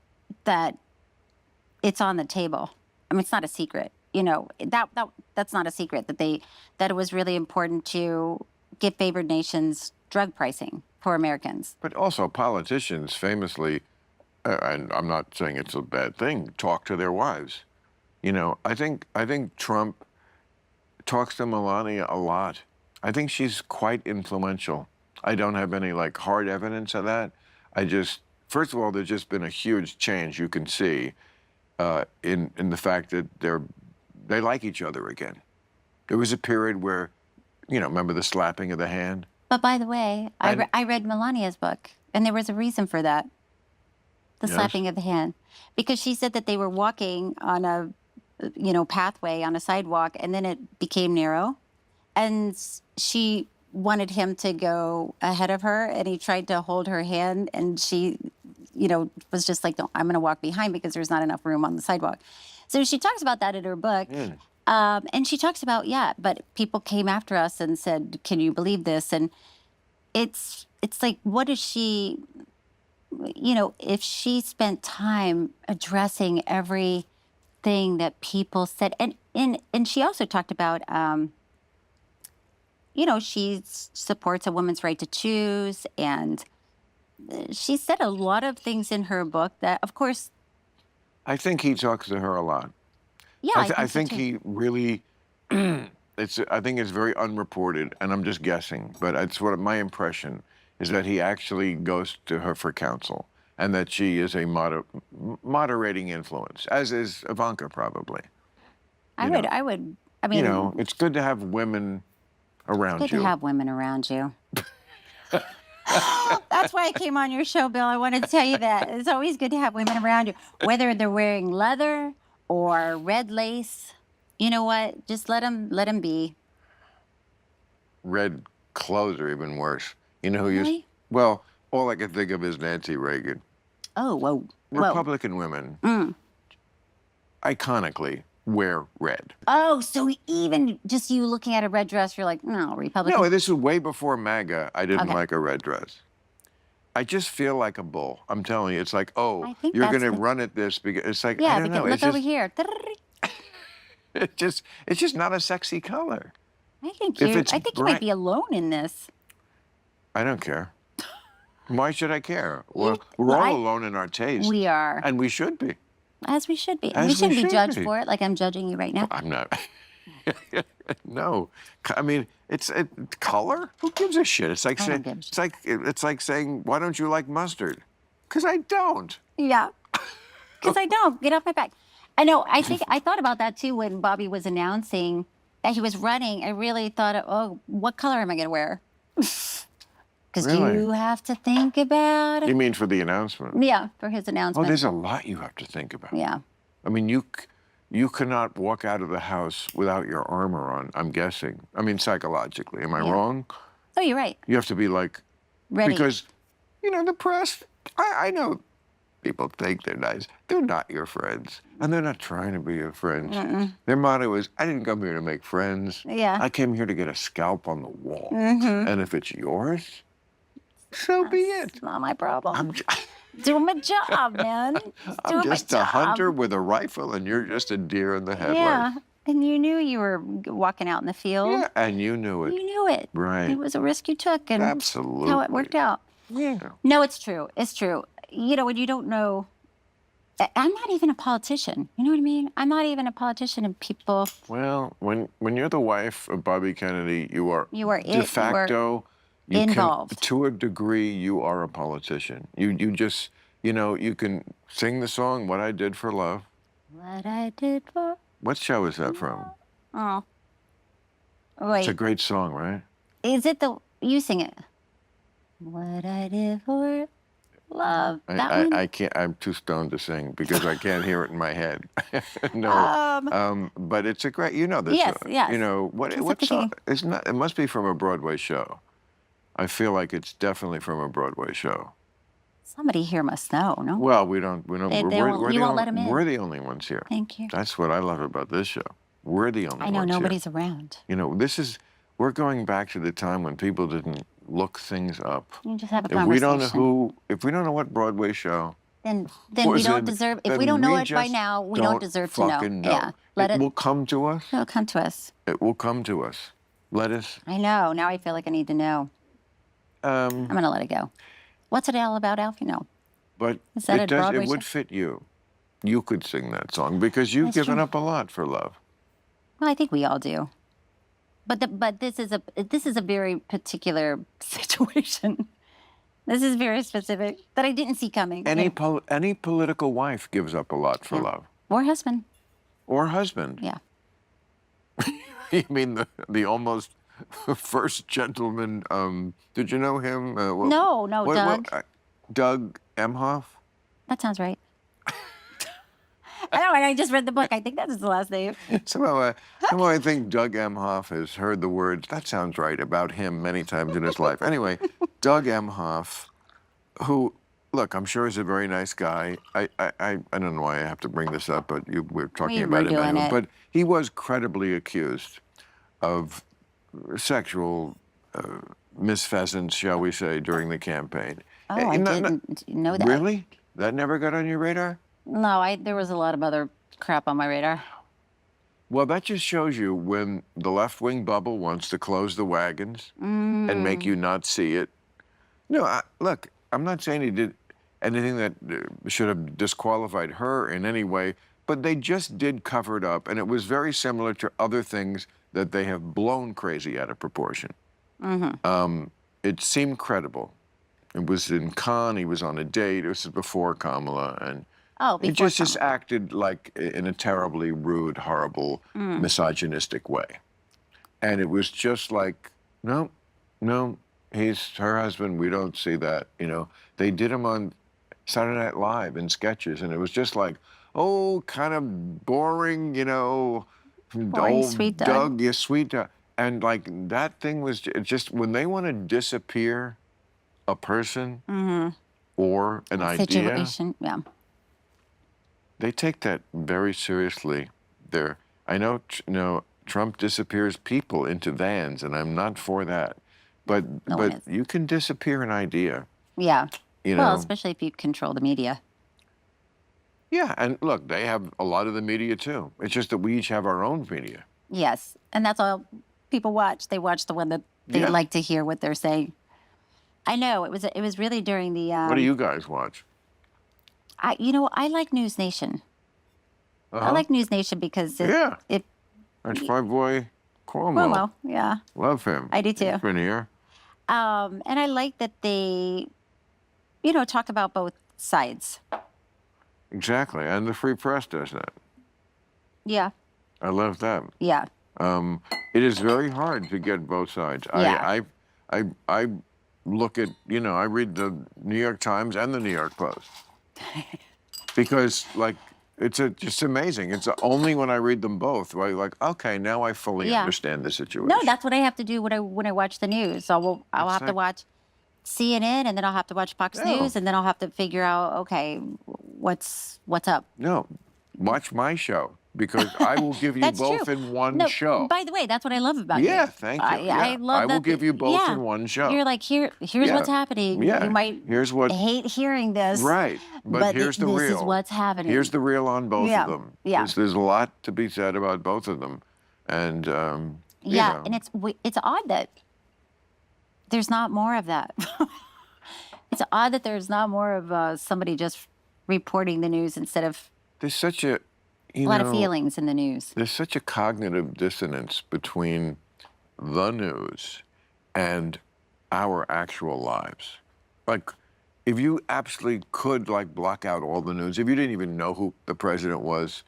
it's on the table. I mean, it's not a secret. That's not a secret that it was really important to give favored nations drug pricing for Americans. But also politicians famously, and I'm not saying it's a bad thing, talk to their wives. I think Trump talks to Melania a lot. I think she's quite influential. I don't have any hard evidence of that. First of all, there's just been a huge change you can see in the fact that they like each other again. There was a period where, remember the slapping of the hand? But by the way, I read Melania's book, and there was a reason for that. The slapping of the hand. Because she said that they were walking on a, pathway on a sidewalk, and then it became narrow. And she wanted him to go ahead of her, and he tried to hold her hand, and she, was just like, no, I'm going to walk behind because there's not enough room on the sidewalk. So she talks about that in her book. And she talks about, but people came after us and said, can you believe this? And it's like, what is she, if she spent time addressing everything that people said, and she also talked about, she supports a woman's right to choose, and she said a lot of things in her book that, of course... I think he talks to her a lot. Yeah, I think he really... I think it's very unreported, and I'm just guessing, but it's what my impression is, that he actually goes to her for counsel, and that she is a moderating influence, as is Ivanka probably. I mean... it's good to have women around you. It's good to have women around you. That's why I came on your show, Bill. I wanted to tell you that. It's always good to have women around you, whether they're wearing leather or red lace. You know what? Just let them be. Red clothes are even worse. You know who really? Well, all I can think of is Nancy Reagan. Oh, whoa. Republican women, iconically, wear red. Oh, so even just you looking at a red dress, you're like, no, Republican. No, this is way before MAGA. I didn't like a red dress. I just feel like a bull. I'm telling you, it's like, oh, you're going to run at this because it's like, I don't know. Look over here. It's just not a sexy color. I think If it's you might be alone in this. I don't care. Why should I care? Well, we're well, all alone in our taste. We are. And we should be. As we should be. As we shouldn't be should judged be. for it like I'm judging you right now. I'm not. No. I mean, it's color. Who gives a shit? It's like saying, why don't you like mustard? Because I don't. Yeah. Because I don't. Get off my back. I know. I thought about that too when Bobby was announcing that he was running. I really thought, oh, what color am I going to wear? Because you have to think about it. You mean for the announcement? Yeah, for his announcement. Oh, there's a lot you have to think about. Yeah. I mean, you cannot walk out of the house without your armor on, I'm guessing. I mean, psychologically. Am I wrong? Oh, you're right. You have to be like... Ready. Because, the press, I know people think they're nice. They're not your friends. And they're not trying to be your friends. Their motto is, I didn't come here to make friends. Yeah. I came here to get a scalp on the wall. And if it's yours, so be it. It's not my problem. Doing my job, man. I'm just a hunter with a rifle, and you're just a deer in the headlights. Yeah, and you knew you were walking out in the field. Yeah, and you knew it. You knew it. Right. It was a risk you took, and absolutely how it worked out. Yeah. No, it's true. It's true. When you don't know, I'm not even a politician. You know what I mean? I'm not even a politician, and people. Well, when you're the wife of Bobby Kennedy, you are de facto. Involved. To a degree, you are a politician. You just, you can sing the song, What I Did for Love. What I Did for... What show is that from? Oh. Wait. It's a great song, right? Is it you sing it. What I Did for Love. I can't, I'm too stoned to sing because I can't hear it in my head. No. But it's a great, this yes, song. Yes. What song? It must be from a Broadway show. I feel like it's definitely from a Broadway show. Somebody here must know, no? Well, we don't. You won't let them in. We're the only ones here. Thank you. That's what I love about this show. We're the only ones here. I know, nobody's around. We're going back to the time when people didn't look things up. You just have a conversation. If we don't know what Broadway show, then we don't deserve. If we don't know it by now, we don't deserve to know. Yeah, it will come to us. It'll come to us. It will come to us. Let us. I know. Now I feel like I need to know. I'm gonna let it go. What's it all about, Alfie? No. But is that it would fit you. You could sing that song because you've given up a lot for love. Well, I think we all do. But this is a very particular situation. This is very specific that I didn't see coming. Any political wife gives up a lot for love. Or husband. Or husband. Yeah. You mean the almost first gentleman? Did you know him? No, Doug. Doug Emhoff? That sounds right. I know, and I just read the book. I think that's his last name. Somehow I think Doug Emhoff has heard the words, that sounds right, about him many times in his life. Anyway, Doug Emhoff, who, look, I'm sure is a very nice guy. I don't know why I have to bring this up, but we're talking about him anyway. But he was credibly accused of sexual misfeasance, shall we say, during the campaign. Oh, I didn't know that. Really? That never got on your radar? No, there was a lot of other crap on my radar. Well, that just shows you when the left-wing bubble wants to close the wagons and make you not see it. No, look, I'm not saying he did anything that should have disqualified her in any way, but they just did cover it up, and it was very similar to other things that they have blown crazy out of proportion. It seemed credible. It was in Cannes, he was on a date, this was before Kamala, and he just acted like in a terribly rude, horrible, misogynistic way. And it was just like, no, he's her husband, we don't see that, They did him on Saturday Night Live in sketches, and it was just like, oh, kind of boring, old sweet Doug, yeah, sweet Doug. And like that thing was just, when they want to disappear a person or an idea, yeah. They take that very seriously. I know, Trump disappears people into vans, and I'm not for that. But you can disappear an idea. Yeah. Well, especially if you control the media. Yeah, and look, they have a lot of the media too. It's just that we each have our own media. Yes, and that's all people watch. They watch the one that they like to hear what they're saying. I know it was really during the. What do you guys watch? I like News Nation. I like News Nation because that's my boy Cuomo. Cuomo, yeah. Love him. I do too. He's been here. And I like that they, talk about both sides. Exactly, and the Free Press does that. Yeah. I love that. Yeah. It is very hard to get both sides. Yeah. I look at, I read the New York Times and the New York Post because, like, it's just amazing. It's only when I read them both where I'm like, okay, now I fully understand the situation. No, that's what I have to do when I watch the news. I'll have to watch CNN, and then I'll have to watch Fox News, and then I'll have to figure out, okay, what's up. No, watch my show because I will give you both in one show. By the way, that's what I love about you. Yeah, thank you. I love I will give you both in one show. You're like, here's what's happening. Yeah. You might hate hearing this. Right. But here's the real. This is what's happening. Here's the real on both of them. Yeah. There's a lot to be said about both of them. And, and it's odd that there's not more of that. It's odd that there's not more of somebody just reporting the news instead of there's such a lot of feelings in the news. There's such a cognitive dissonance between the news and our actual lives. Like, if you absolutely could, like, block out all the news, if you didn't even know who the president was,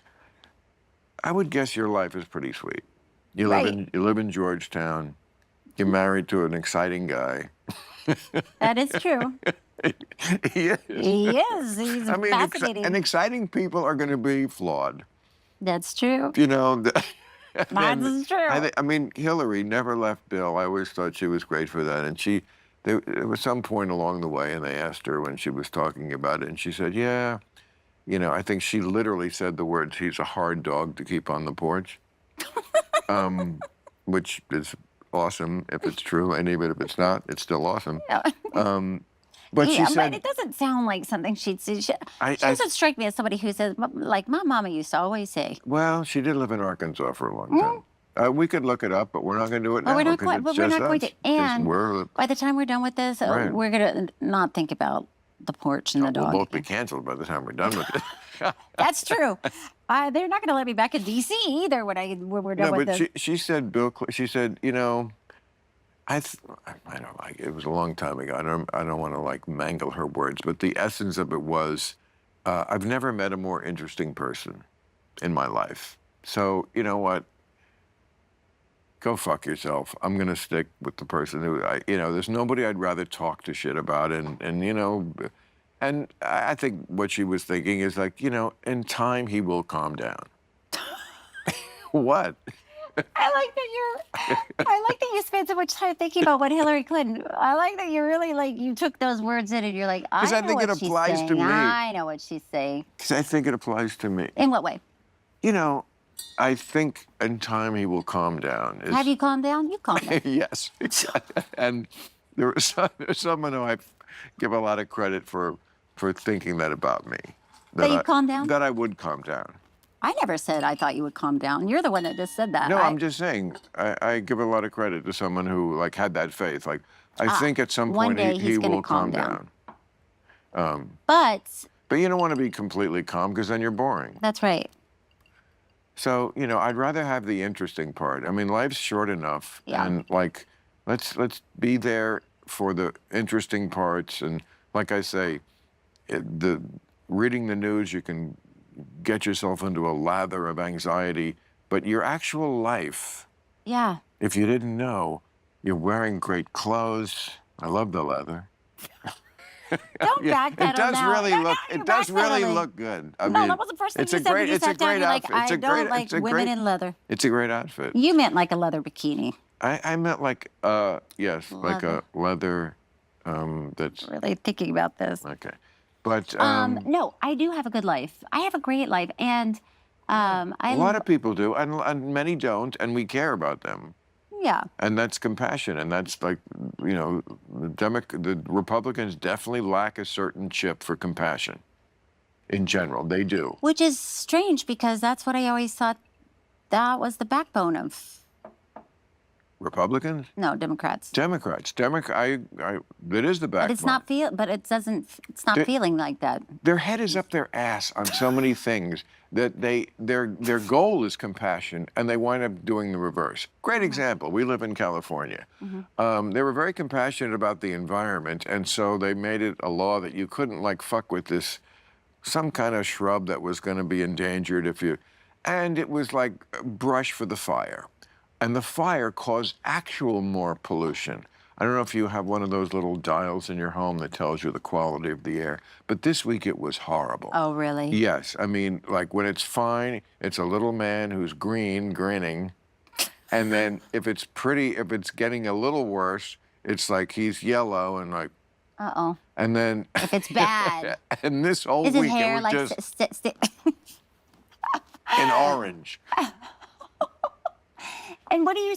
I would guess your life is pretty sweet. You live in Georgetown. You're married to an exciting guy. That is true. He is. He is. He's fascinating. And exciting people are going to be flawed. That's true. Mine is true. I mean, Hillary never left Bill. I always thought she was great for that. And there was some point along the way, and they asked her when she was talking about it, and she said, yeah, I think she literally said the words, he's a hard dog to keep on the porch, which is awesome if it's true, and even if it's not, it's still awesome. Yeah. But she said, but it doesn't sound like something she'd say. She doesn't strike me as somebody who says, like my mama used to always say. Well, she did live in Arkansas for a long time. We could look it up, but we're not going to do it now. We're not going to. And by the time we're done with this, we're going to not think about the porch and the dog. We'll both be canceled by the time we're done with it. That's true. They're not going to let me back in D.C. either when we're done with this. She said, she said, I don't like it. It was a long time ago. I don't want to like mangle her words, but the essence of it was, I've never met a more interesting person in my life. So you know what? Go fuck yourself. I'm gonna stick with the person who there's nobody I'd rather talk to shit about, and I think what she was thinking is like, in time he will calm down. What? I like that you spent so much time thinking about what Hillary Clinton. I like that you really you took those words in and you're like, I think it applies to me. I know what she's saying. Because I think it applies to me. In what way? I think in time he will calm down. Have you calmed down? You've calmed down. Yes. And there's someone who I give a lot of credit for thinking that about me. That you calmed down? That I would calm down. I never said I thought you would calm down. You're the one that just said that. No, I'm just saying. I give a lot of credit to someone who had that faith. Like I think at some point he will calm down. But you don't want to be completely calm because then you're boring. That's right. So I'd rather have the interesting part. I mean, life's short enough, and let's be there for the interesting parts. And like I say, reading the news, you can get yourself into a lather of anxiety, but your actual life, if you didn't know, you're wearing great clothes. I love the leather. Don't backpedal now. It does really look good. I mean, that was the first thing you said when you sat down. You're like, I don't like women in leather. It's a great outfit. You meant like a leather bikini. I meant like, yes, like a leather that's... Really thinking about this. Okay. But no, I do have a good life. I have a great life, and a lot of people do, and many don't, and we care about them. Yeah. And that's compassion, and that's like, the Republicans definitely lack a certain chip for compassion. In general, they do. Which is strange because that's what I always thought that was the backbone of Republicans? No, Democrats. Democrats. That is the backbone. But it's not but it doesn't, it's not feeling like that. Their head is up their ass on so many things that their goal is compassion, and they wind up doing the reverse. Great example. We live in California. They were very compassionate about the environment, and so they made it a law that you couldn't like fuck with some kind of shrub that was going to be endangered and it was like brush for the fire. And the fire caused actual more pollution. I don't know if you have one of those little dials in your home that tells you the quality of the air, but this week it was horrible. Oh, really? Yes. I mean, like when it's fine, it's a little man who's grinning. And then if it's getting a little worse, it's like he's yellow and like, uh-oh. And then if it's bad. And this whole is week his hair it was like just in orange. And what are you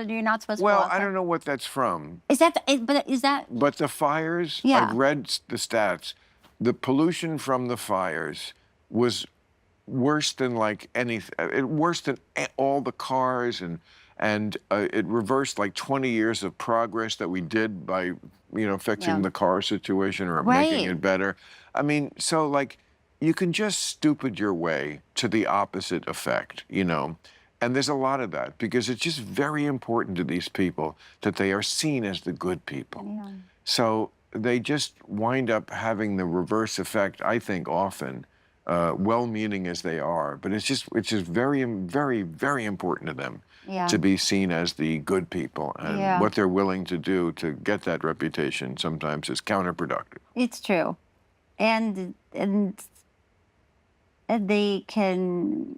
you're not supposed to Well, I don't know what that's from. Is that, But the fires, yeah. I've read the stats, the pollution from the fires was worse than like anything, worse than all the cars and it reversed like 20 years of progress that we did by, fixing the car situation or making it better. I mean, so like you can just stupid your way to the opposite effect, And there's a lot of that because it's just very important to these people that they are seen as the good people. Yeah. So they just wind up having the reverse effect, I think, often, well-meaning as they are. But it's just very, very, very important to them to be seen as the good people. And what they're willing to do to get that reputation sometimes is counterproductive. It's true. And they can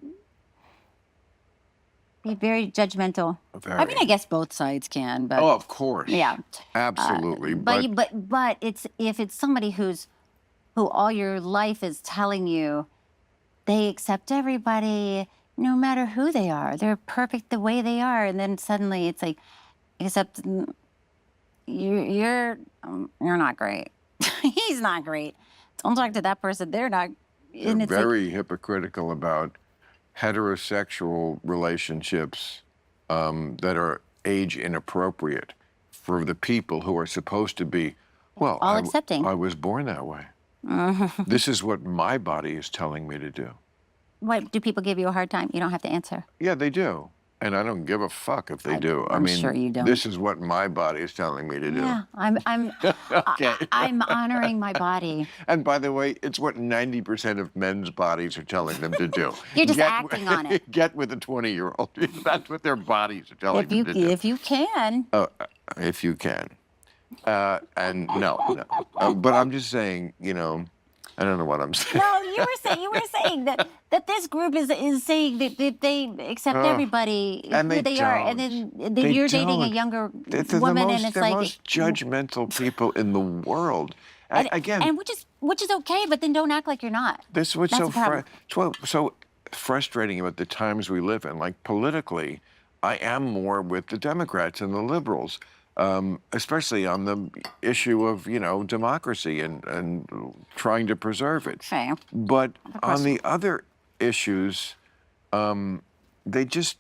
be very judgmental. Very. I mean, I guess both sides can, but oh, of course, yeah, absolutely. But if it's somebody who all your life is telling you they accept everybody, no matter who they are, they're perfect the way they are, and then suddenly it's like, except you're not great. He's not great. Don't talk to that person. They're not. They're very hypocritical about heterosexual relationships that are age inappropriate for the people who are supposed to be, well, all accepting. I was born that way. This is what my body is telling me to do. What, do people give you a hard time? You don't have to answer. Yeah, they do. And I don't give a fuck if they do. I'm sure you don't. This is what my body is telling me to do. Yeah, I'm honoring my body. And by the way, it's what 90% of men's bodies are telling them to do. You're just acting on it. Get with a 20-year-old. That's what their bodies are telling them to do. If you can. If you can. And no. But I'm just saying, I don't know what I'm saying. No, you were saying that this group is saying that they accept everybody who they are, and then you're dating a younger woman, and it's like the most judgmental people in the world. And which is okay, but then don't act like you're not. This is what's so frustrating about the times we live in. Like politically, I am more with the Democrats and the liberals. Especially on the issue of, democracy and trying to preserve it. Okay. But on the other issues, they just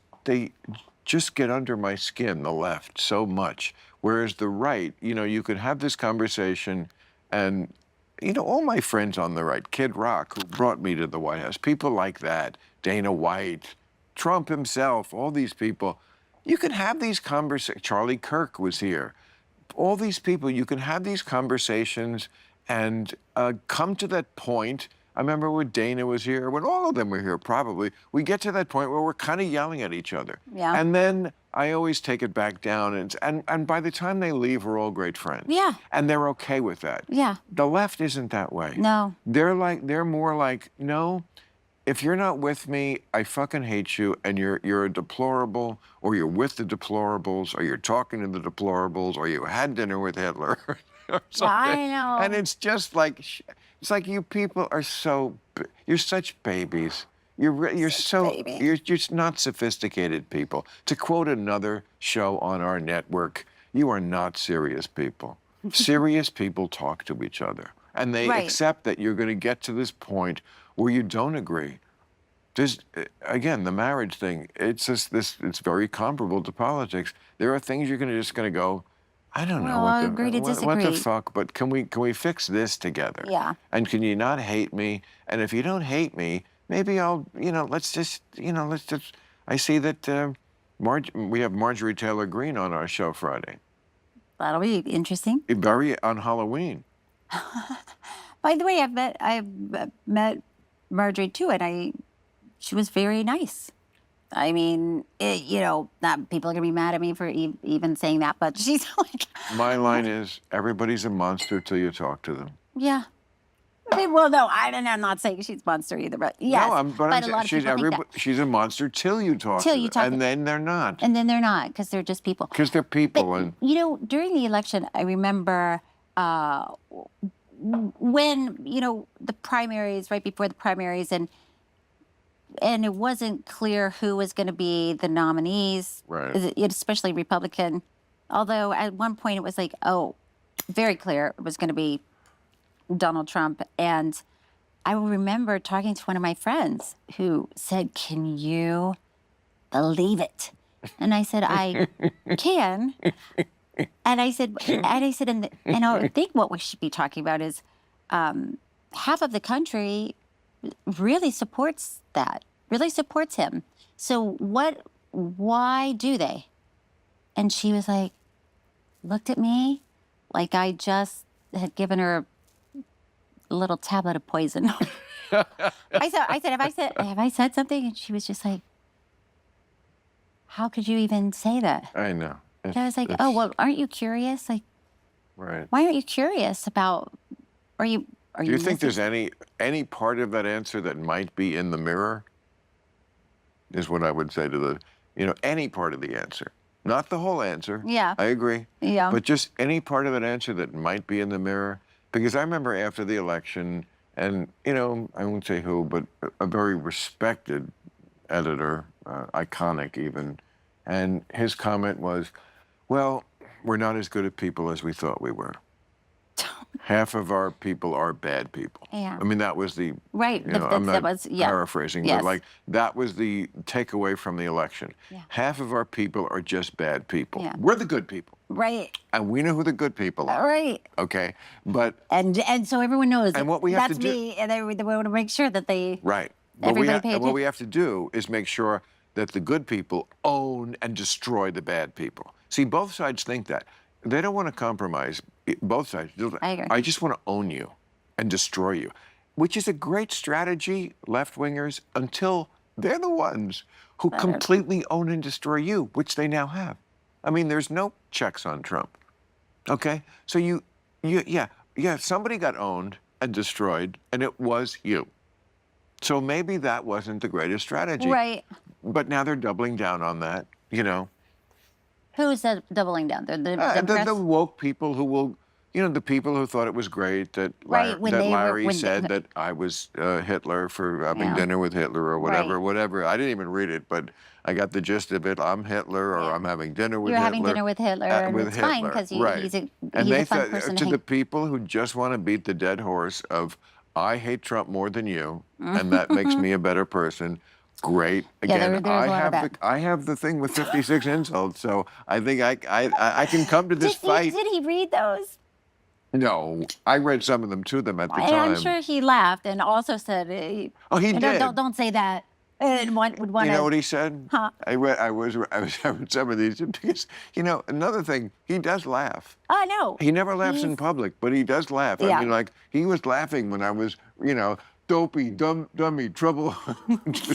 get under my skin, the left, so much. Whereas the right, you could have this conversation and, all my friends on the right, Kid Rock, who brought me to the White House, people like that, Dana White, Trump himself, all these people. You can have these conversations. Charlie Kirk was here. All these people, you can have these conversations and come to that point. I remember when Dana was here, when all of them were here, probably. We get to that point where we're kind of yelling at each other. Yeah. And then I always take it back down. And by the time they leave, we're all great friends. Yeah. And they're okay with that. Yeah. The left isn't that way. No. They're more like, no. If you're not with me, I fucking hate you, and you're a deplorable, or you're with the deplorables, or you're talking to the deplorables, or you had dinner with Hitler, or something. I know. And it's just like, it's like you people are you're such babies. You're just not sophisticated people. To quote another show on our network, you are not serious people. Serious people talk to each other, and they accept that you're going to get to this point where you don't agree. There's, again, the marriage thing, it's just this, it's very comparable to politics. There are things you're just going to go, I don't know Well, I agree to what the disagree. fuck, but can we fix this together? Yeah. And can you not hate me? And if you don't hate me, maybe I'll, let's just, I see that we have Marjorie Taylor Greene on our show Friday. That'll be interesting. Very on Halloween. By the way, I've met Marjorie too, and she was very nice. I mean, not people are gonna be mad at me for even saying that, but she's like. My line is, everybody's a monster till you talk to them. Yeah. I mean, well, no, I'm not saying she's a monster either, but yes. No, but a lot of people think that. she's a monster till you talk to them, and then they're not. And then they're not, because they're just people. Because they're people. But, during the election, I remember when, the primaries, right before the primaries, and it wasn't clear who was going to be the nominees, right? Especially Republican. Although at one point it was like, very clear it was going to be Donald Trump. And I remember talking to one of my friends who said, "Can you believe it?" And I said, "I can." And I said, and I think what we should be talking about is half of the country really supports that, really supports him. So why do they? And she was like, looked at me like I just had given her a little tablet of poison. I said, have I said something? And she was just like, how could you even say that? I know. And I was like, oh, well, aren't you curious? Like, right. Why aren't you curious about, do you think there's any part of that answer that might be in the mirror? Is what I would say to any part of the answer. Not the whole answer. Yeah. I agree. Yeah. But just any part of that answer that might be in the mirror. Because I remember after the election, and, I won't say who, but a very respected editor, iconic even, and his comment was, well, we're not as good at people as we thought we were. Half of our people are bad people. Yeah. I mean, that was the right. I'm not that was paraphrasing, yes. but that was the takeaway from the election. Yeah. Half of our people are just bad people. Yeah. We're the good people. Right. And we know who the good people are. Right. Okay. But and so everyone knows. And what we have that's to do, me, and they want to make sure that they. Right. What we have to do is make sure that the good people own and destroy the bad people. See, both sides think that. They don't want to compromise. Both sides. I agree. I just want to own you and destroy you, which is a great strategy, left-wingers, until they're the ones who completely own and destroy you, which they now have. I mean, there's no checks on Trump. Okay? So somebody got owned and destroyed, and it was you. So maybe that wasn't the greatest strategy. Right. But now they're doubling down on that, Who's that doubling down? The woke people who will, the people who thought it was great that Larry said that I was Hitler for having dinner with Hitler or whatever, whatever. I didn't even read it, but I got the gist of it. I'm Hitler, or I'm having dinner with Hitler. You're having dinner with Hitler, and it's fine because he's a fun person to hate. The people who just want to beat the dead horse of, I hate Trump more than you, and that makes me a better person. Great. Again, I have the thing with 56 insults, so I think I can come to this fight. Did he read those? No, I read some of them to them at the time. I'm sure he laughed and also said, he did. Don't say that. You know what he said? Huh? I read some of these because, another thing, he does laugh. I know. He never laughs in public, but he does laugh. Yeah. I mean, he was laughing when I was, dopey, dummy, trouble,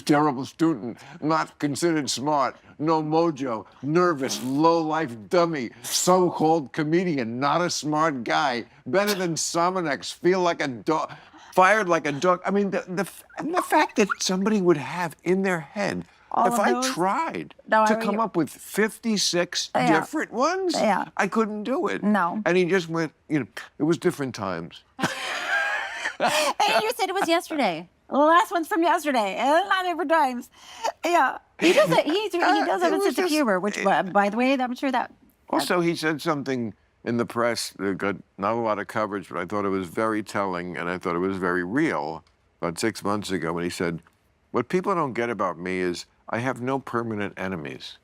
terrible student, not considered smart, no mojo, nervous, low-life dummy, so-called comedian, not a smart guy, better than Somonex, feel like a dog, fired like a dog. I mean, the fact that somebody would have in their head, if I tried to come up with 56 different ones, I couldn't do it. No. And he just went, it was different times. And you said it was yesterday. The last one's from yesterday, and not different times. Yeah, he does it. He does have a sense of humor, which, by the way, I'm sure that. Also, he said something in the press that got not a lot of coverage, but I thought it was very telling, and I thought it was very real. About 6 months ago, when he said, What people don't get about me is I have no permanent enemies.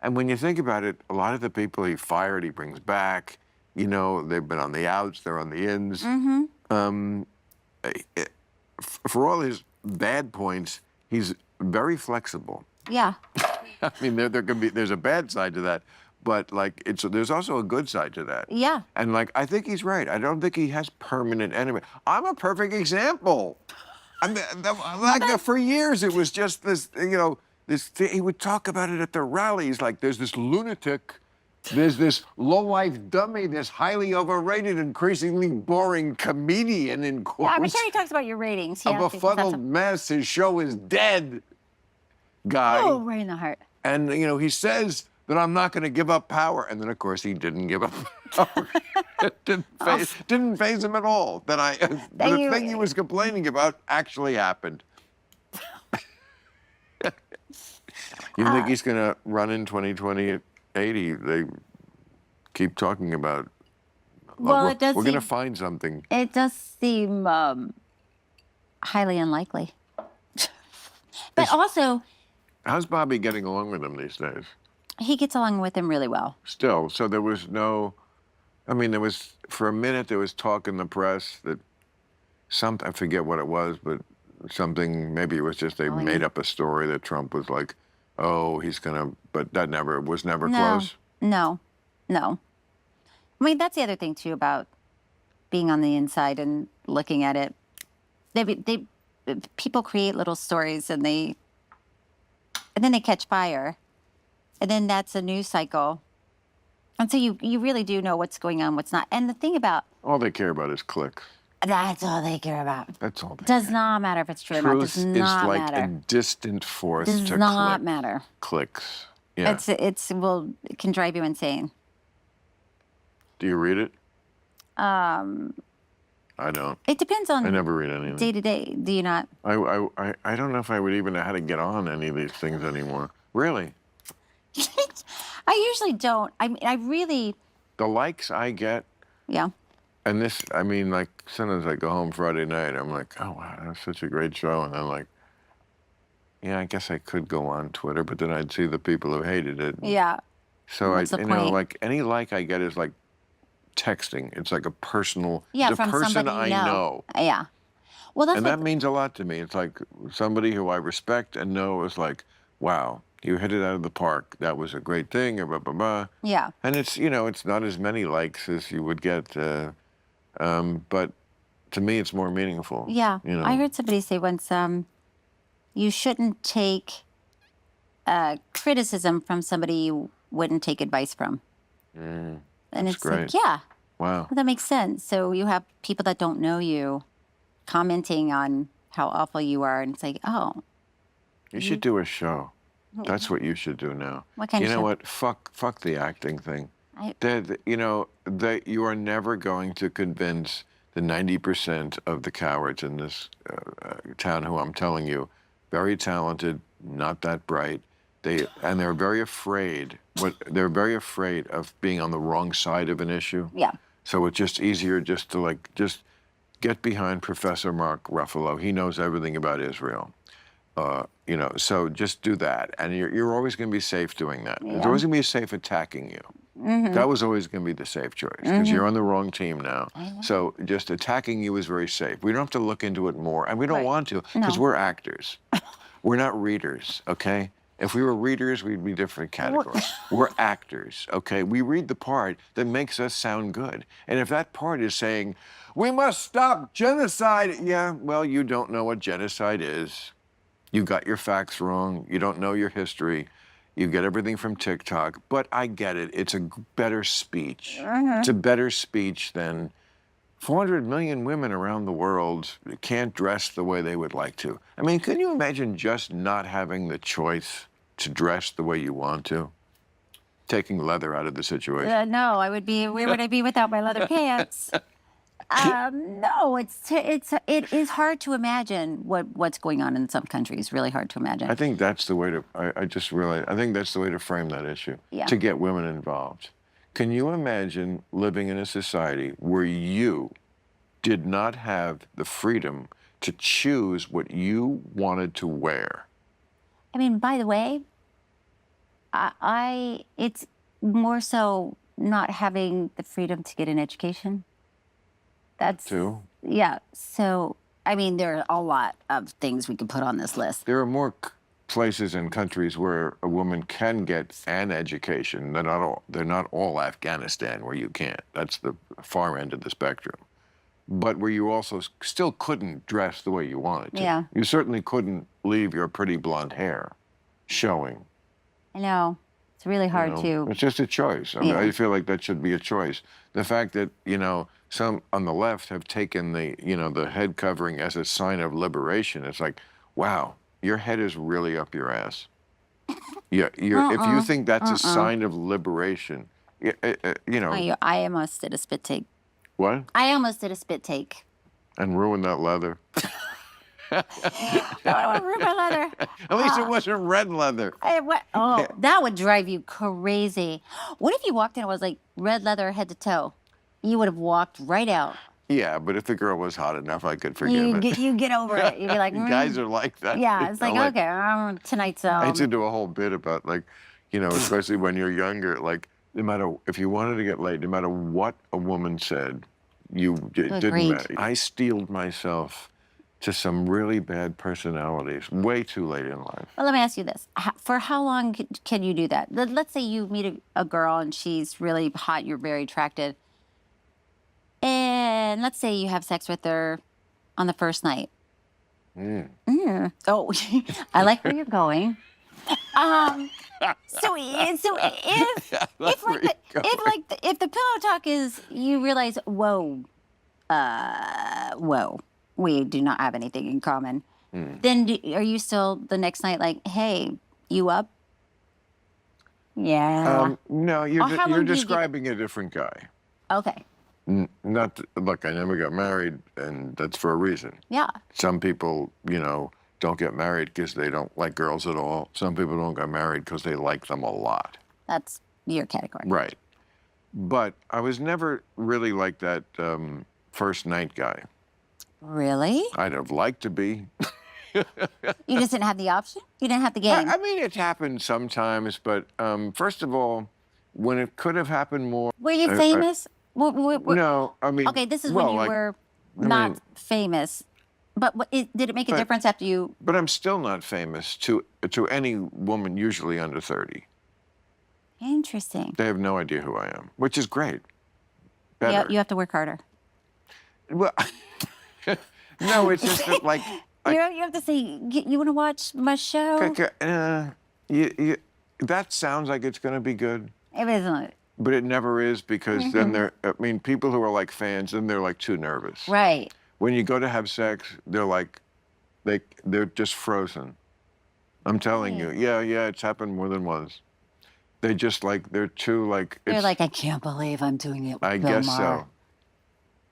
And when you think about it, a lot of the people he fired, he brings back, you know, they've been on the outs, they're on the ins. For all his bad points, he's very flexible. Yeah. I mean, there's a bad side to that, but like there's also a good side to that. Yeah. And like I think he's right. I don't think he has permanent enemy. I'm a perfect example. I mean, for years it was just this, you know, he would talk about it at the rallies. Like there's this lunatic, there's this low-life dummy, this highly overrated, increasingly boring comedian in quotes. Yeah, I'm sure he talks about your ratings. A befuddled mess. His show is dead. Guy. Oh, right in the heart. And you know, he says that I'm not going to give up power, and then of course he didn't give up power. It didn't faze him at all. That the thing he was complaining about actually happened. You think he's going to run in 2020 80? They keep talking about. Well, it does. We're going to find something. It does seem highly unlikely. But also, how's Bobby getting along with him these days? He gets along with him really well. Still, so there was no. I mean, there was for a minute there was talk in the press that I forget what it was, but something, maybe it was just they made up a story that Trump was like, oh, he's gonna, but that was never close. No. I mean, that's the other thing too about being on the inside and looking at it. People create little stories and then they catch fire, and then that's a news cycle. And so you really do know what's going on, what's not. And the thing about all they care about is clicks. That's all they care about. That's all. Does not matter if it's true or not. Does not like matter. a distant force Does to not matter. Clicks. Yeah. It can drive you insane. Do you read it? I don't. It depends on. I never read anything. Day to day. Do you not? I don't know if I would even know how to get on any of these things anymore. Really? I usually don't. I mean, I really. The likes I get. Yeah. And this, I mean, like, sometimes I go home Friday night, I'm like, oh, wow, that's such a great show. And I'm like, yeah, I guess I could go on Twitter, but then I'd see the people who hated it. Yeah. So like, any like I get is like texting. It's like a personal, the from person I know. Yeah. Well, that means a lot to me. It's like somebody who I respect and know is like, wow, you hit it out of the park. That was a great thing, or blah, blah, blah. Yeah. And it's, you know, it's not as many likes as you would get, but to me, it's more meaningful. Yeah. You know? I heard somebody say once, you shouldn't take criticism from somebody you wouldn't take advice from. And that's it's great. like, yeah. Wow. Well, that makes sense. So you have people that don't know you commenting on how awful you are, and it's like, oh. You should do a show. That's what you should do now. What kind of show? You know what? Fuck the acting thing. You know, that you are never going to convince the 90% of the cowards in this town who I'm telling you, very talented, not that bright. They're very afraid. They're very afraid of being on the wrong side of an issue. Yeah. So it's just easier just to get behind Professor Mark Ruffalo. He knows everything about Israel. You know, so just do that, and you're always going to be safe doing that. Yeah. There's always going to be safe attacking you. That was always going to be the safe choice because you're on the wrong team now. So just attacking you is very safe. We don't have to look into it more, and we don't want to because we're actors. We're not readers, okay? If we were readers, we'd be different categories. We're actors, okay? We read the part that makes us sound good. And if that part is saying, we must stop genocide, yeah, well, you don't know what genocide is. You got your facts wrong. You don't know your history. You get everything from TikTok. But I get it. It's a better speech. It's a better speech than 400 million women around the world can't dress the way they would like to. I mean, can you imagine just not having the choice to dress the way you want to? Taking leather out of the situation. No, I would be. Where would I be without my leather pants? No, it is hard to imagine what's going on in some countries. Really hard to imagine. I think that's the way to. I just realized. I think that's the way to frame that issue. Yeah. To get women involved. Can you imagine living in a society where you did not have the freedom to choose what you wanted to wear. I mean, by the way, it's more so not having the freedom to get an education. That's Too. Yeah. So, I mean, there are a lot of things we could put on this list. There are more places and countries where a woman can get an education. They're not all Afghanistan where you can't. That's the far end of the spectrum. But where you also still couldn't dress the way you wanted to. Yeah. You certainly couldn't leave your pretty blonde hair showing. I know. It's really hard to. It's just a choice. I mean, I feel like that should be a choice. The fact that, some on the left have taken the head covering as a sign of liberation. It's like, wow, your head is really up your ass. Yeah, if you think that's a sign of liberation, I almost did a spit take. What? I almost did a spit take. And ruined that leather. No, I want to ruin my leather. At least it wasn't red leather. That would drive you crazy. What if you walked in and it was like red leather head to toe? You would have walked right out. Yeah, but if the girl was hot enough, I could forgive it. You get over it. You'd be like, Guys are like that. Yeah, it's like, okay, tonight's. I used to do a whole bit about especially when you're younger, no matter if you wanted to get laid, no matter what a woman said, it didn't matter. I steeled myself to some really bad personalities way too late in life. Well, let me ask you this. For how long can you do that? Let's say you meet a girl and she's really hot, you're very attracted. And let's say you have sex with her on the first night. Oh, I like where you're going. So if the pillow talk is you realize, whoa, we do not have anything in common. Then are you still the next night like, hey, you up? Yeah. No, you're describing a different guy. Okay. Look, I never got married, and that's for a reason. Yeah. Some people, don't get married because they don't like girls at all. Some people don't get married because they like them a lot. That's your category. Right. But I was never really like that first night guy. Really? I'd have liked to be. You just didn't have the option? You didn't have the game? I mean, it's happened sometimes, but first of all, when it could have happened more... Were you famous? No, I mean... Okay, this is when you were not famous. But did it make a difference after you... But I'm still not famous to any woman usually under 30. Interesting. They have no idea who I am, which is great. Better. Yeah, you have to work harder. Well, no, it's just that, you have to say, you want to watch my show? That sounds like it's going to be good. It isn't. But it never is because then people who are like fans, then they're too nervous. Right. When you go to have sex, they're they're just frozen. I'm telling you. Yeah, it's happened more than once. They just they're too They're I can't believe I'm doing it with I Bill guess Maher. so.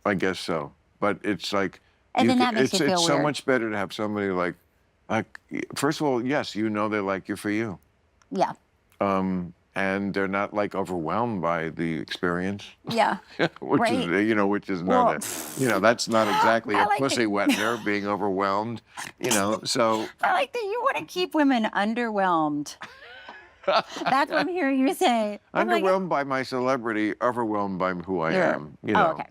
I guess so. But it's and then that makes you feel it's so weird. much better to have somebody first of all, yes, they like you for you. Yeah. And they're not overwhelmed by the experience. Yeah. which is not that's not exactly a pussy wetner being overwhelmed. So I like that you want to keep women underwhelmed. That's what I'm hearing you say. Underwhelmed by my celebrity, overwhelmed by who I am. Oh, okay.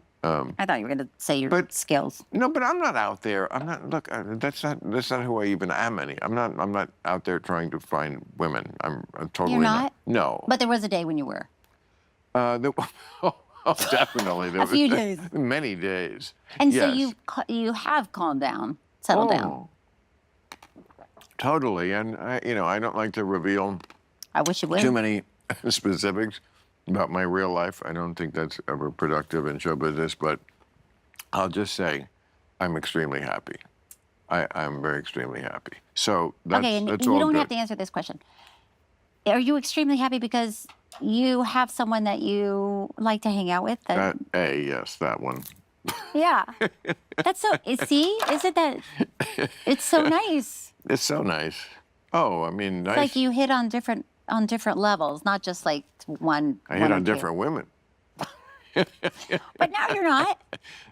I thought you were going to say your skills. No, but I'm not out there. I'm not. Look, that's not who I even am. I'm not out there trying to find women. I'm totally You're not. No. But there was a day when you were. Definitely. A few days. Many days. And yes. so you have calmed down, settled down. Totally, and I don't like to reveal. I wish you would. Too many specifics about my real life. I don't think that's ever productive in show business, but I'll just say I'm extremely happy. I'm very extremely happy. So that's okay, and that's you all don't good. have to answer this question. Are you extremely happy because you have someone that you like to hang out with? Yes, that one. Yeah. That's so, see, isn't that, it's so nice. It's so nice. Oh, I mean, nice. It's you hit on different levels, not just one. I hit on different women. But now you're not.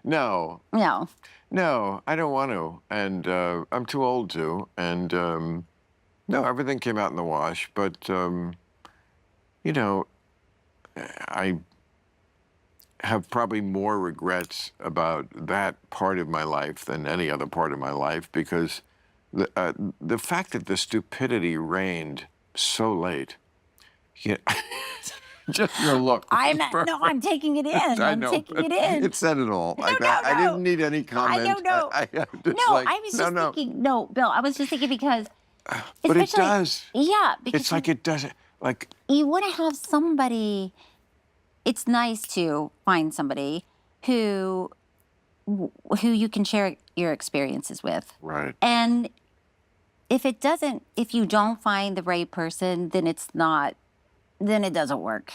No. No. No, I don't want to, and I'm too old to. And no, everything came out in the wash. But you know, I have probably more regrets about that part of my life than any other part of my life, because the fact that the stupidity reigned so late. Yeah, just your look. I'm not, no, I'm taking it in. I know. I'm taking it in. It said it all. No, Like, no, I no. didn't need any comment. I don't know. I was just thinking, no, Bill, I was just thinking because. But it does. Yeah. Because it's like it doesn't. Like. You want to have somebody, it's nice to find somebody who you can share your experiences with. Right. And if you don't find the right person, then then it doesn't work.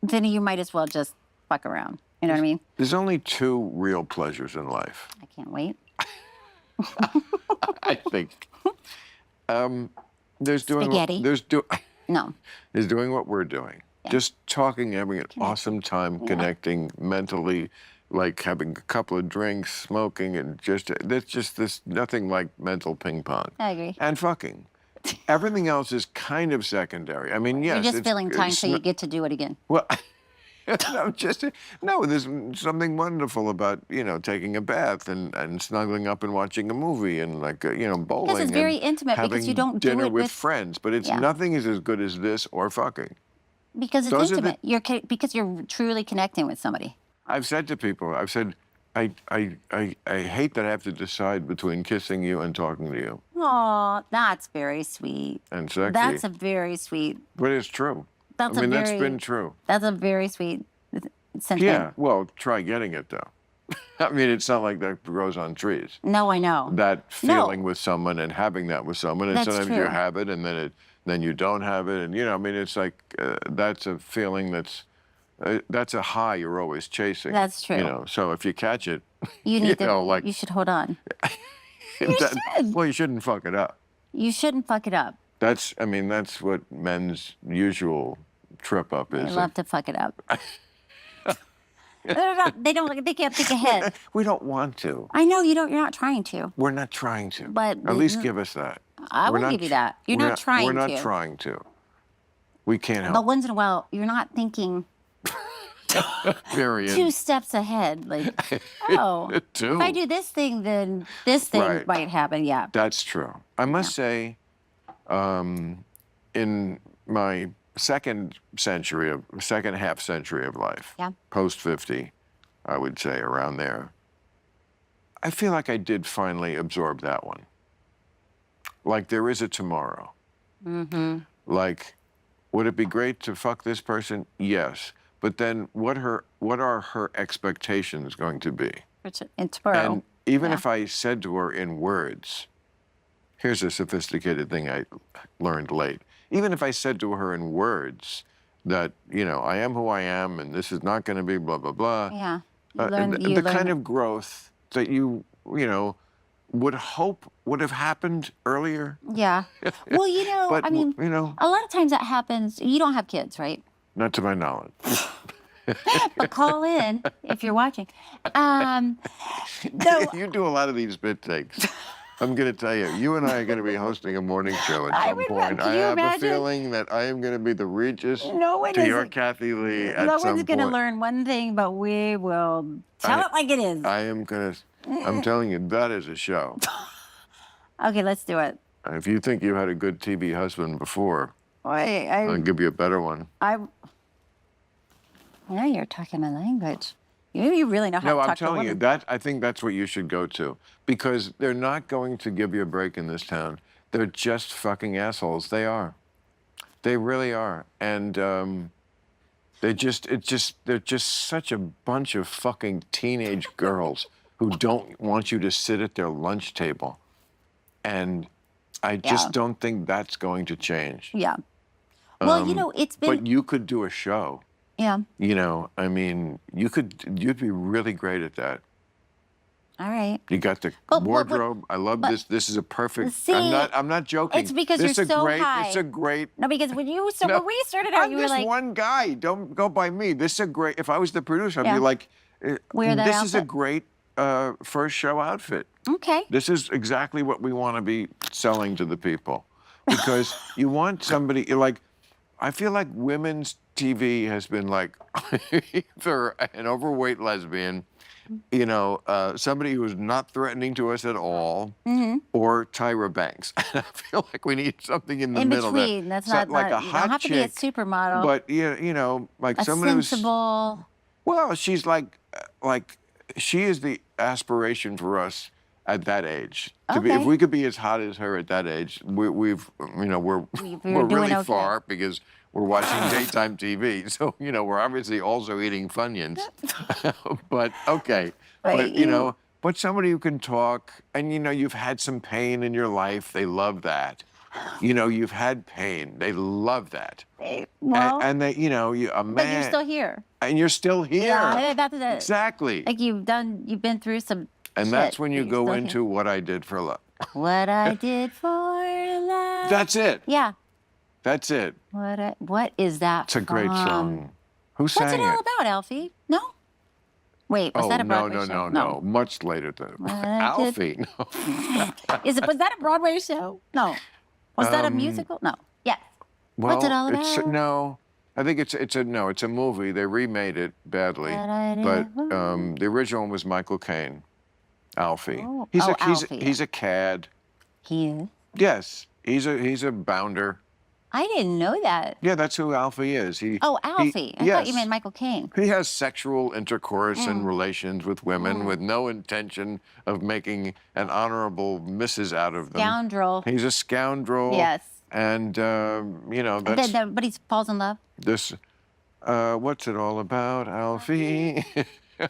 Then you might as well just fuck around. You know what I mean? There's only two real pleasures in life. I can't wait. I think. There's doing. Spaghetti. No. There's doing what we're doing. Yeah. Just talking, having an awesome time, connecting mentally, like having a couple of drinks, smoking, and there's just this nothing like mental ping pong. I agree. And fucking. Everything else is kind of secondary. I mean, yes. You're just filling time so you get to do it again. Well, no, there's something wonderful about, taking a bath and snuggling up and watching a movie and bowling. Because it's very intimate because you don't do dinner it with friends, but nothing is as good as this or fucking. Because it's intimate. Because you're truly connecting with somebody. I've said to people, I hate that I have to decide between kissing you and talking to you. Oh, that's very sweet. And sexy. That's a very sweet. But it's true. That's been true. That's a very sweet sentiment. Yeah, well, try getting it, though. I mean, it's not like that grows on trees. No, I know. That feeling with someone and having that with someone, and sometimes you have it, and then you don't have it, and I mean, it's like that's a feeling that's a high you're always chasing. That's true. So if you catch it, you should hold on. Well, you shouldn't fuck it up. You shouldn't fuck it up. That's what men's usual trip up is. They love to fuck it up. They can't think ahead. We don't want to. I know you don't. You're not trying to. We're not trying to. But at least give us that. I will give you that. You're not trying to. We're not trying to. We can't help. But once in a while, you're not thinking. Very 2 steps ahead, like, if I do this thing, then this thing might happen. Yeah, that's true. I must say, in my second half century of life, post 50, I would say around there, I feel like I did finally absorb that one. Like there is a tomorrow. Mm-hmm. Like, would it be great to fuck this person? Yes. But then what are her expectations going to be? And tomorrow. And even if I said to her in words, here's a sophisticated thing I learned late. Even if I said to her in words that, I am who I am and this is not going to be blah, blah, blah. Yeah. The kind of growth that you would hope would have happened earlier. Yeah. Well, but, I mean, a lot of times that happens. You don't have kids, right? Not to my knowledge. But call in if you're watching. You do a lot of these bit takes. I'm going to tell you, you and I are going to be hosting a morning show at some point. I have a feeling that I am going to be the Regis to your Kathy Lee at some point. No one's going to learn one thing, but we will tell it like it is. I'm telling you, that is a show. Okay, let's do it. If you think you had a good TV husband before, I'll give you a better one. Now you're talking my language. You really know how to talk to a woman. No, I'm telling you, I think that's what you should go to. Because they're not going to give you a break in this town. They're just fucking assholes. They are. They really are. And they're just such a bunch of fucking teenage girls who don't want you to sit at their lunch table. And I just don't think that's going to change. Yeah. Well, it's been... But you could do a show. Yeah. I mean, you'd be really great at that. All right. You got the wardrobe. I love this. This is a perfect. See, I'm not joking. It's because you're so high. It's a great. No, because when we started out, you were like. I'm just one guy. Don't go by me. This is a great. If I was the producer, I'd be like, wear that this outfit. is a great first show outfit. Okay. This is exactly what we want to be selling to the people, because you want somebody like. I feel like women's TV has been like either an overweight lesbian, you know, somebody who's not threatening to us at all, or Tyra Banks. I feel like we need something in the middle. Between. That's So, not like a you hot don't have chick, to be a supermodel. but you know, like A someone who's sensible. well, she's like she is the aspiration for us at that age. To be, if Okay. we could be as hot as her at that age, we've you know we're We're doing really okay. far, because we're watching daytime TV. So you know we're obviously also eating Funyuns. But okay, Right, but you know, but somebody who can talk, and you know you've had some pain in your life, they love that. You know, you've had pain, they love that. Well, And they, you know, a man. but you're still here. And you're still here. Yeah, that's Exactly. like you've been through some. And shit, that's when you but you're go still into here. what I did for love. What I did for love. That's it. Yeah. That's it. What is that? It's a great from? song. Who What's sang it all about, Alfie? No. Wait, was Oh, that a no, Broadway no, show? no. Much later than I did- Alfie. No. Was that a Broadway show? No. Was that a musical? No. Yes. Well, What's it all it's about? no. I think it's a movie. They remade it badly, but the original one was Michael Caine, Alfie. Oh. He's Oh, a he's Alfie. he's a cad. He is. Yes, he's a bounder. I didn't know that. Yeah, that's who Alfie is. Oh, Alfie. I thought you yes. meant Michael Caine. He has sexual intercourse Mm. and relations with women with no intention of making an honorable missus out of them. Scoundrel. He's a scoundrel. Yes. And, you know, that's But he falls in love. this. What's it all about, Alfie?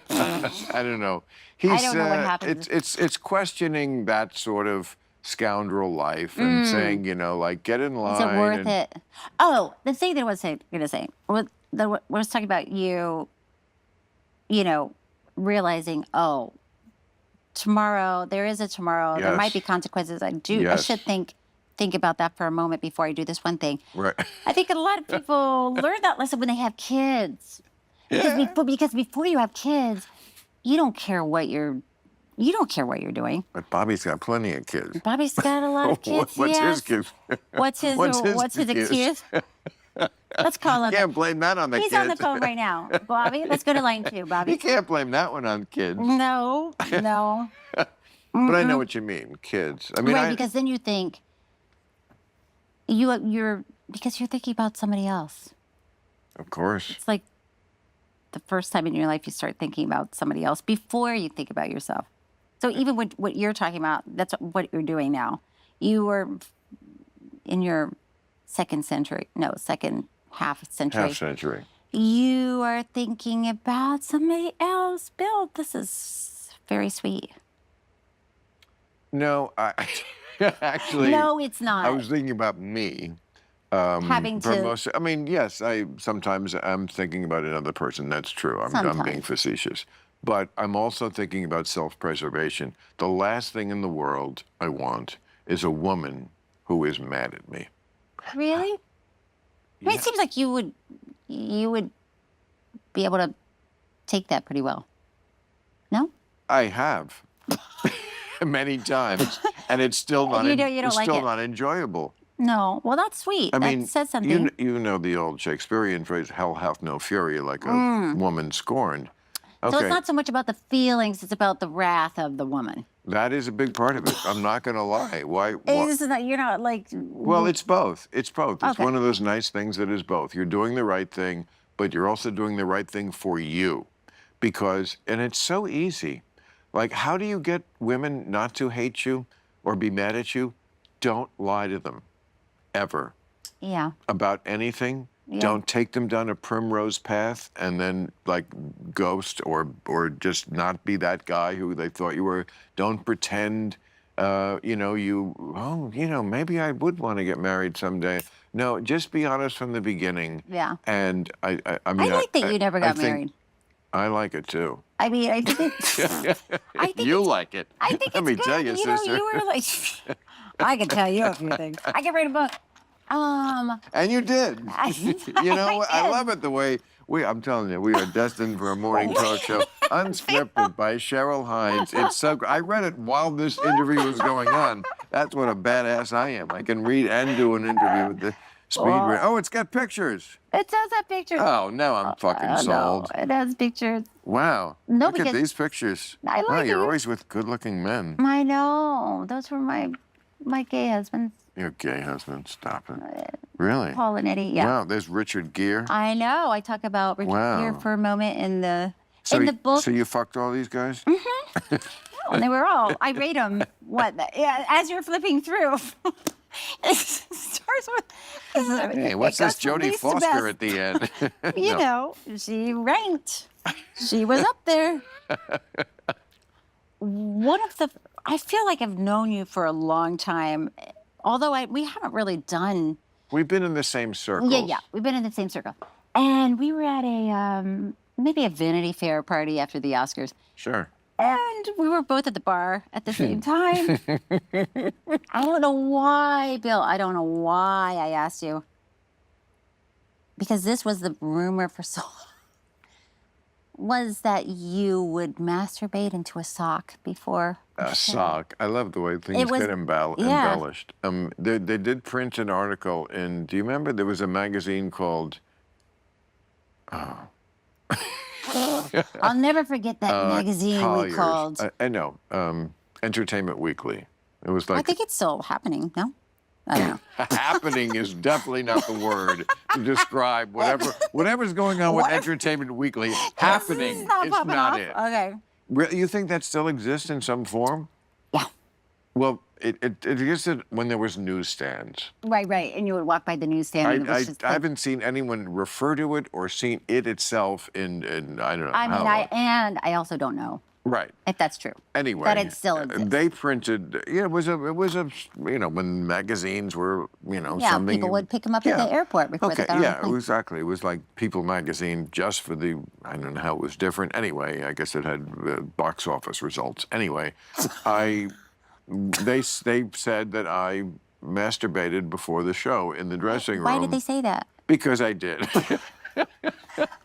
I don't know. I don't know what happens. It's questioning that sort of scoundrel life and saying, you know, like, get in line. Is it worth and- it? Oh, the thing that I was going to say was talking about you know, realizing, oh, tomorrow, there is a tomorrow. There might Yes. be consequences. I Yes. should think about that for a moment before I do this one thing. Right. I think a lot of people learn that lesson when they have kids. Yeah. Because before you have kids, you don't care what you're doing. But Bobby's got plenty of kids. Bobby's got a lot of kids. What's yes. his kid? What's his excuse? Let's call him. Can't blame that on the He's kids. on the phone right now. Bobby, let's go to line 2, Bobby. You can't blame that one on kids. No. But I know what you mean, kids. I mean, Right, because then you think because you're thinking about somebody else. of course. It's like the first time in your life you start thinking about somebody else before you think about yourself. So even what you're talking about, that's what you're doing now. You were in your second half century. Half century. You are thinking about somebody else. Bill, this is very sweet. No, I actually. No, it's not. I was thinking about me. Having for to. most, I mean, yes, sometimes I'm thinking about another person. That's true. I'm being Sometimes. facetious. But I'm also thinking about self-preservation. The last thing in the world I want is a woman who is mad at me. Really? I mean, it seems like you would be able to take that pretty well. No? I have many times, and it's still not. You don't it's like still it. not enjoyable. No. Well, that's sweet. I That mean, says something. you know the old Shakespearean phrase, "Hell hath no fury like a woman scorned." Okay, So it's not so much about the feelings; it's about the wrath of the woman. that is a big part of it. I'm not going to lie. Why? It's not, you're not like. Well, it's both. It's both. It's Okay. one of those nice things that is both. You're doing the right thing, but you're also doing the right thing for you. And it's so easy. Like, how do you get women not to hate you or be mad at you? Don't lie to them, ever, Yeah. about anything. Yeah. Don't take them down a primrose path and then, like, ghost or just not be that guy who they thought you were. Don't pretend, maybe I would want to get married someday. No, just be honest from the beginning. Yeah. And I I mean, like that you never got think married. I like it too. I mean, I think it's. I think You it's, like it. I think Let it's me good. tell you, sister. You were like. I can tell you a few things. I can write a book. And you did. You know, I did. love it the way I'm telling you, we are destined for a morning talk show. Unscripted by Cheryl Hines. It's so. I read it while this interview was going on. That's what a badass I am. I can read and do an interview with the speed read. Oh, it's got pictures. It does have pictures. Oh, now I'm fucking sold. No, it has pictures. Wow. No, Look at because these pictures. I like Wow, you're it. always with good-looking men. I know. Those were my gay husbands. Your gay husband. Stop it. Really? Paul and Eddie. Yeah. Wow. There's Richard Gere. I know. I talk about Richard Gere for a moment in the book. So you fucked all these guys? And they were all. I rate them. Yeah, as you're flipping through. It starts with. Hey, what's this Jodie Foster at the end? You know, she ranked. She was up there. I feel like I've known you for a long time, although we haven't really done. We've been in the same circles. Yeah, we've been in the same circle, and we were at maybe a Vanity Fair party after the Oscars. Sure. And we were both at the bar at the same time. I don't know why, Bill. I don't know why I asked you. Because this was the rumor for so long. Was that you would masturbate into a sock before a sock. I love the way things get embellished. They did print an article in. Do you remember there was a magazine called? I'll never forget that magazine Collier's. we called. I know. Entertainment Weekly. It was like. I think it's still happening. No, I don't know. Happening is definitely not the word to describe whatever's going on with Entertainment Weekly. Happening is not it. Okay. You think that still exists in some form? Yeah. Well, it existed when there was newsstands. Right. And you would walk by the newsstand. And it was just I haven't seen anyone refer to it or seen it itself in I don't know. I also don't know. Right. If that's true. Anyway, that it still exists. They printed. Yeah, it was a when magazines were something. People would pick them up at the airport before they got on the plane. Exactly. It was like People magazine just for the. I don't know how it was different. Anyway, I guess it had box office results. Anyway, they said that I masturbated before the show in the dressing room. Why did they say that? Because I did. How would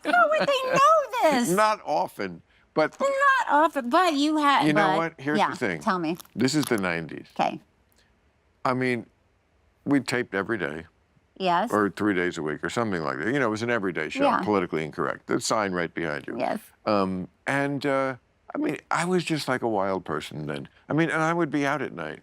they know this? Not often. But not often, but you had. You know what? Here's the thing. Tell me. This is the 90s. Okay. I mean, we taped every day. Yes. Or 3 days a week or something like that. It was an everyday show, politically incorrect. The sign right behind you. Yes. I mean, I was just like a wild person then. I mean, and I would be out at night.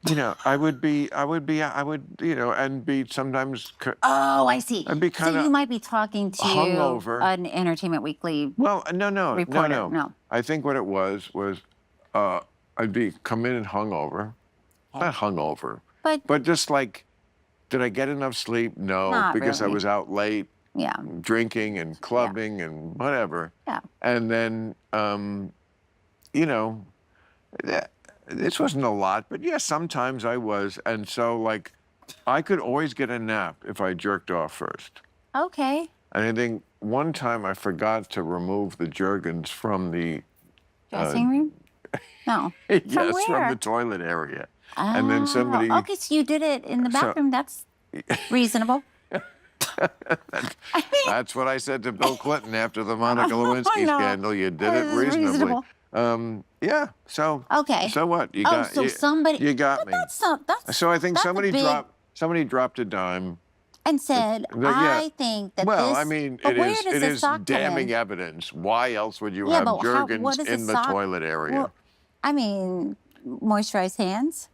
I would, and be sometimes. Oh, I see. I'd be kind of. So you might be talking to hungover. An Entertainment Weekly. Well, no. Reporter. No. I think what it was I'd come in and hungover, not hungover, but just like, did I get enough sleep? No, Not because really. I was out late. Yeah. Drinking and clubbing and whatever. Yeah. And then, this wasn't a lot, but yeah, sometimes I was. And so, like, I could always get a nap if I jerked off first. Okay. And I think one time I forgot to remove the Jergens from the... Dressing room? No. Yes, from the toilet area. And then somebody... Okay, so you did it in the bathroom. That's reasonable. That's what I said to Bill Clinton after the Monica Lewinsky scandal. You did it reasonably. Yeah. So. Okay. So what? You got. Somebody. You got me. That's. So I think somebody dropped a dime. And said, I think that well, this. I mean, but it is damning evidence. Why else would you have Jergens in the toilet area? Well, I mean, moisturized hands.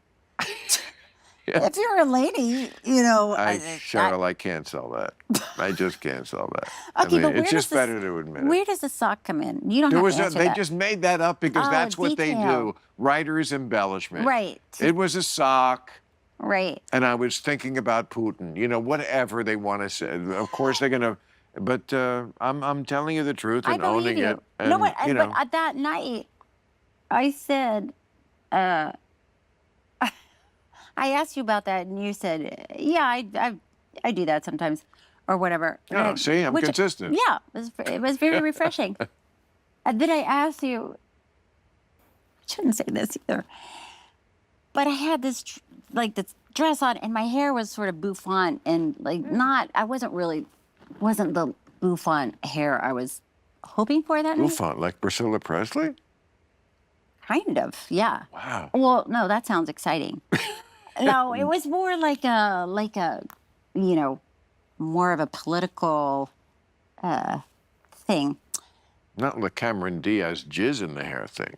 If you're a lady, Cheryl, I can't sell that. I just can't sell that. Okay, but it's just better to admit it. Where does the sock come in? You don't have to answer They that. just made that up because that's what they do. Writer's embellishment. Right. It was a sock. Right. And I was thinking about Putin. Whatever they want to say. Of course they're going to. But I'm telling you the truth and owning it. And, but that night, I said. I asked you about that, and you said, "Yeah, I do that sometimes, or whatever." Oh, see, I'm consistent. Yeah, it was very refreshing. And then I asked you, I shouldn't say this either, but I had this dress on, and my hair was sort of bouffant, and wasn't the bouffant hair I was hoping for that night. Bouffant, like Priscilla Presley? Kind of, yeah. Wow. Well, no, that sounds exciting. No, it was more like a, you know, more of a political thing. Not like Cameron Diaz jizz in the hair thing.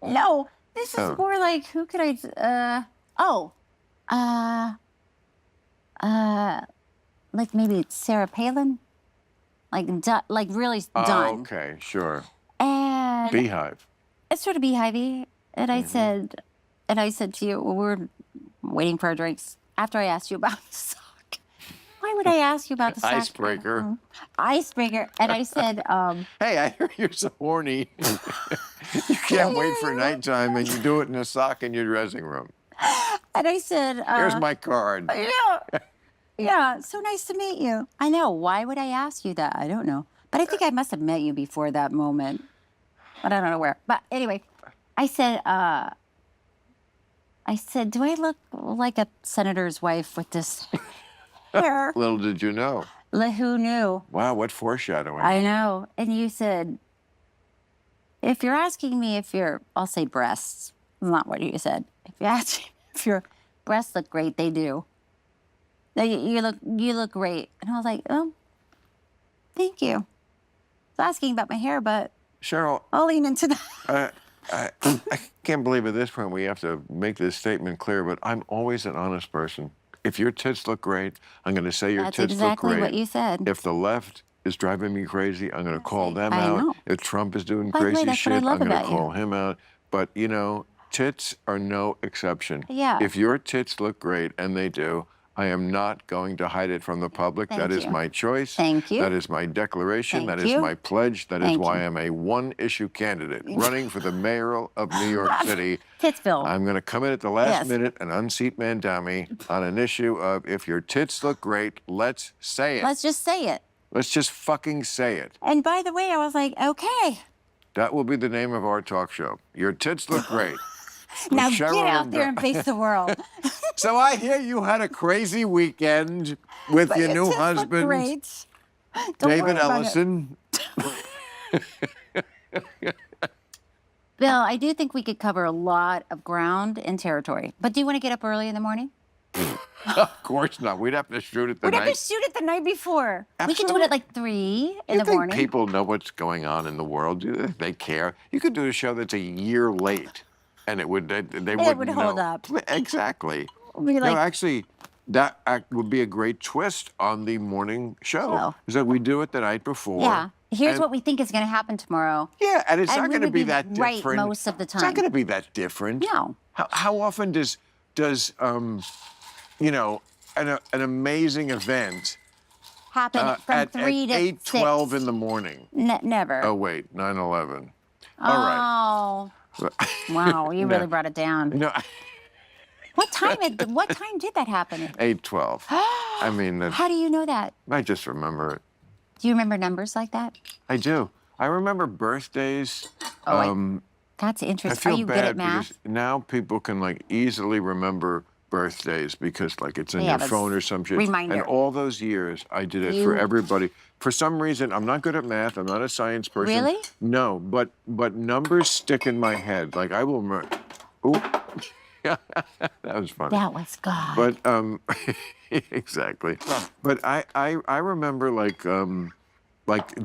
No, this is more like, who could I, like maybe Sarah Palin? Like really done. Okay, sure. And Beehive. it's sort of beehivey. And I said to you, well, we were waiting for our drinks after I asked you about the sock. Why would I ask you about the sock? Icebreaker. Icebreaker. And I said, Hey, I hear you're so horny. You can't wait for nighttime, and you do it in a sock in your dressing room. and I said, Here's my card. yeah, yeah, so nice to meet you. I know. Why would I ask you that? I don't know. But I think I must have met you before that moment. But I don't know where. But anyway, I said, do I look like a senator's wife with this hair? Little did you know. Who knew? Wow, what foreshadowing. I know. And you said, if you're asking me I'll say breasts. Not what you said. If you ask me if your breasts look great, they do. You look great. And I was like, oh, thank you. I was asking about my hair, but Cheryl, I'll lean into that. I can't believe at this point we have to make this statement clear, but I'm always an honest person. If your tits look great, I'm going to say your That's tits exactly look great. what you said. If the left is driving me crazy, I'm going to call them I out. know. If Trump is doing By the way, crazy that's what I shit, love I'm going to about you. call him out. But, you know, tits are no exception. Yeah. If your tits look great, and they do, I am not going to hide it from the public. Thank That is you. my choice. Thank you. That is my declaration. Thank That is you. my pledge. That is Thank why you. I'm a one-issue candidate running for the mayor of New York City. Titsville. I'm going to come in at the last Yes. minute and unseat Mandami on an issue of if your tits look great, let's say it. Let's just say it. Let's just fucking say it. And by the way, I was like, okay. That will be the name of our talk show. Your tits look great. Now Cheryl get out and there and face the world. So I hear you had a crazy weekend with your new tits look husband, great. Don't David worry about it. Ellison. Bill, I do think we could cover a lot of ground and territory. But do you want to get up early in the morning? Of course not. We'd have to shoot it the We'd have night. to shoot it the night before. We could do Absolutely. it at like 3 in You the think morning. people know what's going on in the world? Do they care? You could do a show that's a year late, and it would they wouldn't would hold know. up. Exactly. We'd be No, like, actually, that would be a great twist on the morning show. Show. Is that we do it the night before. yeah, here's and- what we think is going to happen tomorrow. Yeah, and it's And not we going to would be be that right different. most of the It's not time. going to be that different. No. How often does you know, an amazing event Happen from at 3 to 8:12 6. in the morning? Never. Oh wait, 9/11. All right. Oh, wow, you really No. brought it down. No, What time did that happen? 8:12. I mean, How do you know that? I just remember it. Do you remember numbers like that? I do. I remember birthdays. Oh, that's I interesting. feel Are you bad good at math? because now people can like easily remember birthdays because like it's in They your have a phone or some shit. reminder. And all those years I did it for You- everybody. For some reason, I'm not good at math. I'm not a science person. Really? No, but numbers stick in my head. Like I will remember. Ooh. That was funny. That was God. But exactly. But I remember like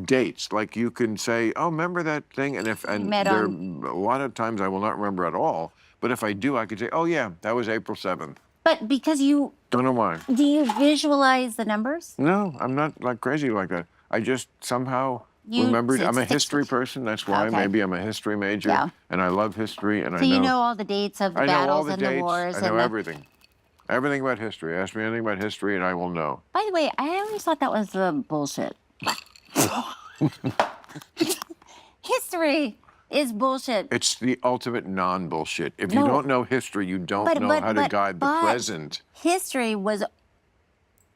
dates. Like you can say, oh, remember that thing? And met there on- a lot of times I will not remember at all. But if I do, I could say, oh yeah, that was April 7th. But because Don't know why. do you visualize the numbers? No, I'm not like crazy like that. I just somehow You- remembered. so I'm a it's history person. That's why. Okay. Maybe I'm a history major. Yeah. And I love history. And So I know. you know all the dates of the I know all battles the and dates. the wars. I know and the... everything. Everything about history. Ask me anything about history, and I will know. By the way, I always thought that was bullshit. History is bullshit. It's the ultimate non-bullshit. If you No. don't know history, you don't But- know but- how to but- guide the but- present. History was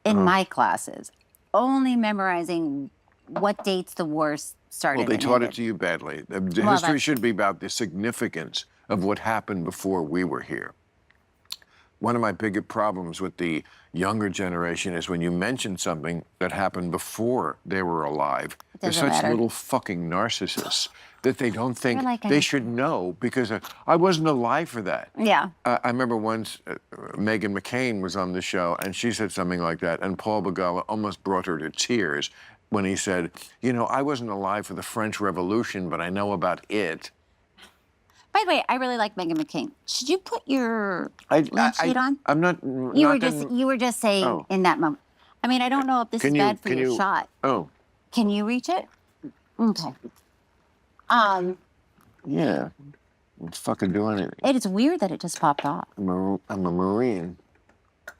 in my classes only memorizing what dates the wars started. Well, they and taught it ended. to you badly. The Well, history that's- should be about the significance of what happened before we were here. One of my biggest problems with the younger generation is when you mention something that happened before they were alive, they're Doesn't such matter. little fucking narcissists that they don't think like they should know because I wasn't alive for that. Yeah. I remember once Meghan McCain was on the show and she said something like that, and Paul Begala almost brought her to tears when he said, you know, I wasn't alive for the French Revolution, but I know about it. By the way, I really like Meghan McCain. Should you put your lampshade on? I'm not. You were just saying in that moment. I mean, I don't know if this is bad for your shot. Oh. Can you reach it? Okay. Yeah. Let's fucking do anything. It is weird that it just popped off. I'm a Marine.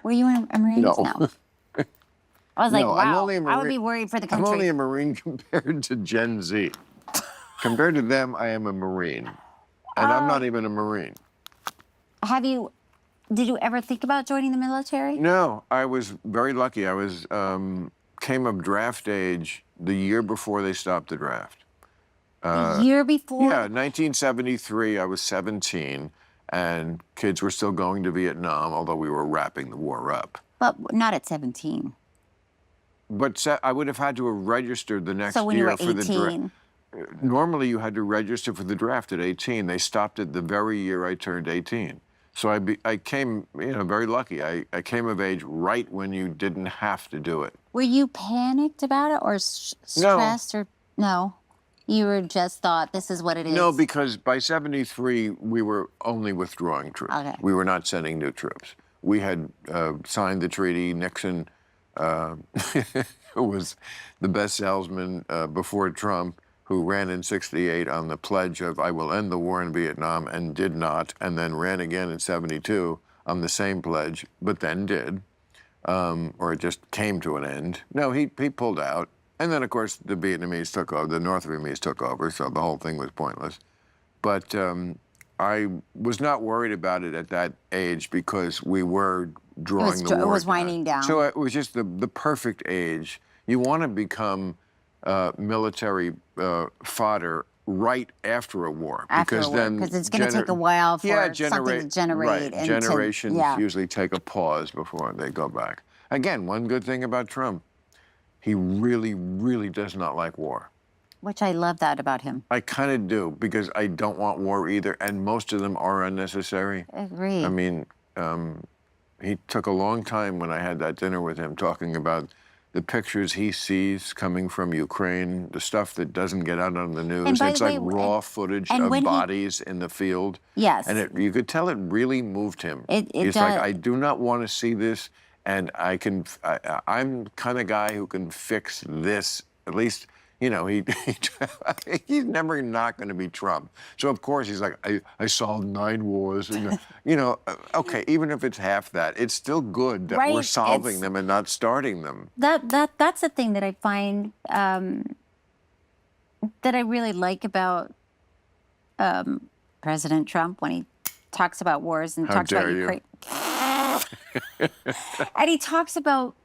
Were you a Marine? No. I was like, No, wow. I'm only a Marine. I would be worried for the country. I'm only a Marine compared to Gen Z. Compared to them, I am a Marine. And I'm not even a Marine. Did you ever think about joining the military? No, I was very lucky. I came of draft age the year before they stopped the draft. The year before? Yeah, 1973, I was 17, and kids were still going to Vietnam, although we were wrapping the war up. But not at 17. But I would have had to have registered the next So when you year were for the draft. 18? Normally, you had to register for the draft at 18. They stopped it the very year I turned 18. So I came, very lucky. I came of age right when you didn't have to do it. Were you panicked about it or stressed or no? You were just thought this is what it is? No, because by 73, we were only withdrawing troops. Okay. We were not sending new troops. We had signed the treaty. Nixon was the best salesman before Trump, who ran in 68 on the pledge of I will end the war in Vietnam and did not, and then ran again in 72 on the same pledge, but then did, or it just came to an end. No, he pulled out. And then, of course, the Vietnamese took over, the North Vietnamese took over, so the whole thing was pointless. But I was not worried about it at that age because we were drawing the war It was winding down. So it was just the perfect age. You want to become military fodder right after a war. Because it's going to take a while for something to generate. Right, and generations usually take a pause before they go back. Again, one good thing about Trump, he really, really does not like war. Which I love that about him. I kind of do, because I don't want war either, and most of them are unnecessary. I agree. I mean, he took a long time when I had that dinner with him talking about the pictures he sees coming from Ukraine, the stuff that doesn't get out on the news. It's like raw footage of bodies in the field. Yes. And you could tell it really moved him. He's like, I do not want to see this, and I'm the kind of guy who can fix this. At least, he's never not going to be Trump. So of course he's like, I solved 9 wars, and okay, even if it's half that, it's still good that we're solving them and not starting them. That's the thing that I find that I really like about President Trump when he talks about wars and talks about Ukraine. And he talks about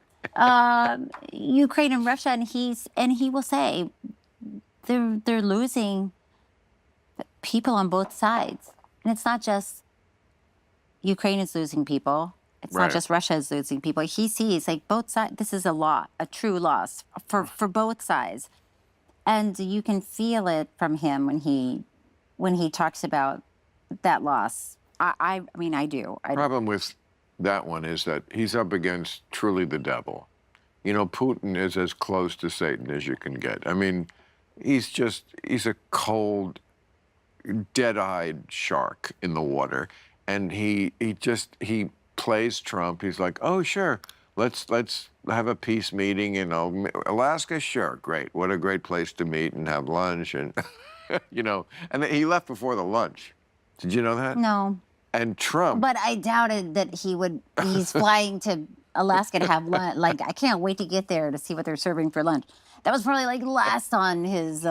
Ukraine and Russia, and he will say they're losing people on both sides, and it's not just Ukraine is losing people. It's not just Russia is losing people. He sees like both sides. This is a true loss for both sides, and you can feel it from him when he talks about that loss. I mean, I do. The problem with that one is that he's up against truly the devil. Putin is as close to Satan as you can get. I mean, he's a cold, dead-eyed shark in the water, and he plays Trump. He's like, oh, sure, let's have a peace meeting, Alaska, sure, great. What a great place to meet and have lunch, and and he left before the lunch. Did you know that? No. And Trump. But I doubted that he's flying to Alaska to have lunch. Like, I can't wait to get there to see what they're serving for lunch. That was probably like last on his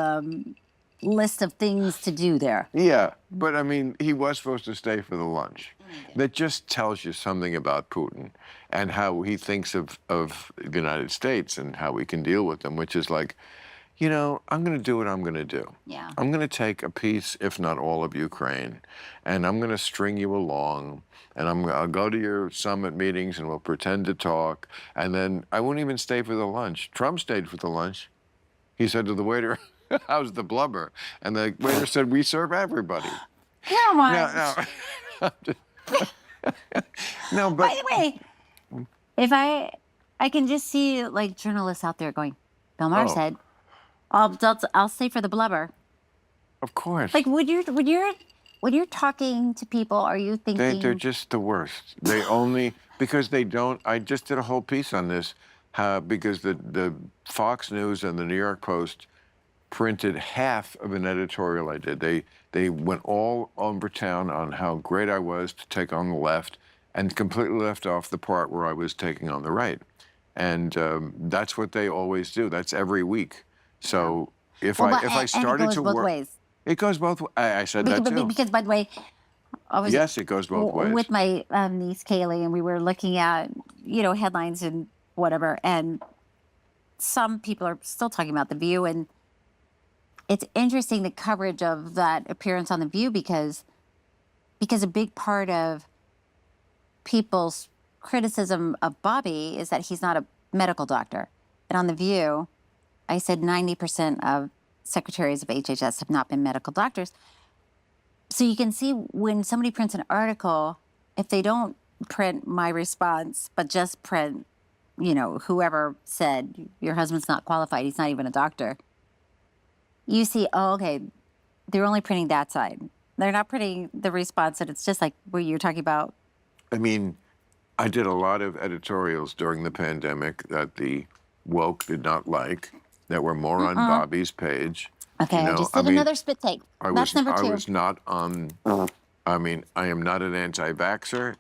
list of things to do there. Yeah, but I mean, he was supposed to stay for the lunch. That just tells you something about Putin and how he thinks of the United States and how we can deal with them, which is like, I'm going to do what I'm going to do. Yeah. I'm going to take a piece, if not all, of Ukraine, and I'm going to string you along, and I'll go to your summit meetings, and we'll pretend to talk, and then I won't even stay for the lunch. Trump stayed for the lunch. He said to the waiter, how's the blubber? And the waiter said, we serve everybody. Come on. No. No, but. By the way, if I can just see like journalists out there going, Bill Maher Oh. said, I'll stay for the blubber. Of course. Like when you're talking to people, are you thinking They're just the worst. They only, because they don't, I just did a whole piece on this, because the Fox News and the New York Post printed half of an editorial I did. They went all over town on how great I was to take on the left and completely left off the part where I was taking on the right. And that's what they always do. That's every week. So if I started and it goes to both work, ways. it goes both ways. I said that too. Because by the way, I was Yes, it goes both ways. with my niece Kaylee, and we were looking at headlines and whatever, and some people are still talking about The View, and it's interesting the coverage of that appearance on The View because a big part of people's criticism of Bobby is that he's not a medical doctor. And on The View, I said 90% of secretaries of HHS have not been medical doctors. So you can see when somebody prints an article, if they don't print my response, but just print, whoever said, your husband's not qualified, he's not even a doctor, you see, oh, okay, they're only printing that side. They're not printing the response, and it's just like what you're talking about. I mean, I did a lot of editorials during the pandemic that the woke did not like, that were more on Bobby's page. Okay, I just did another spit take. That's number 2. I was not on, I mean, I am not an anti-vaxxer.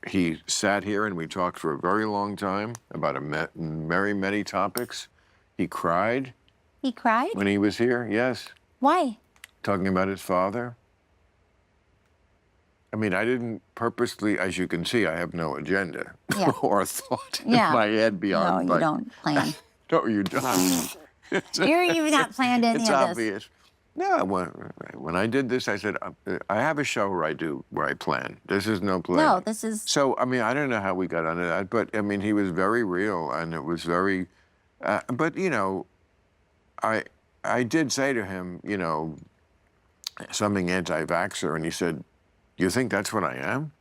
He sat here and we talked for a very long time about very many topics. He cried. He cried? When he was here, yes. Why? Talking about his father. I mean, I didn't purposely, as you can see, I have no agenda or thought in my head beyond. No, you don't plan. No, you don't. You've not planned any it's of obvious. this. No, when I did this, I said, I have a show where I plan. This is no plan. No, this is... So, I mean, I don't know how we got onto that, but, I mean, he was very real, and it was very... but, I did say to him, something anti-vaxxer, and he said, you think that's what I am?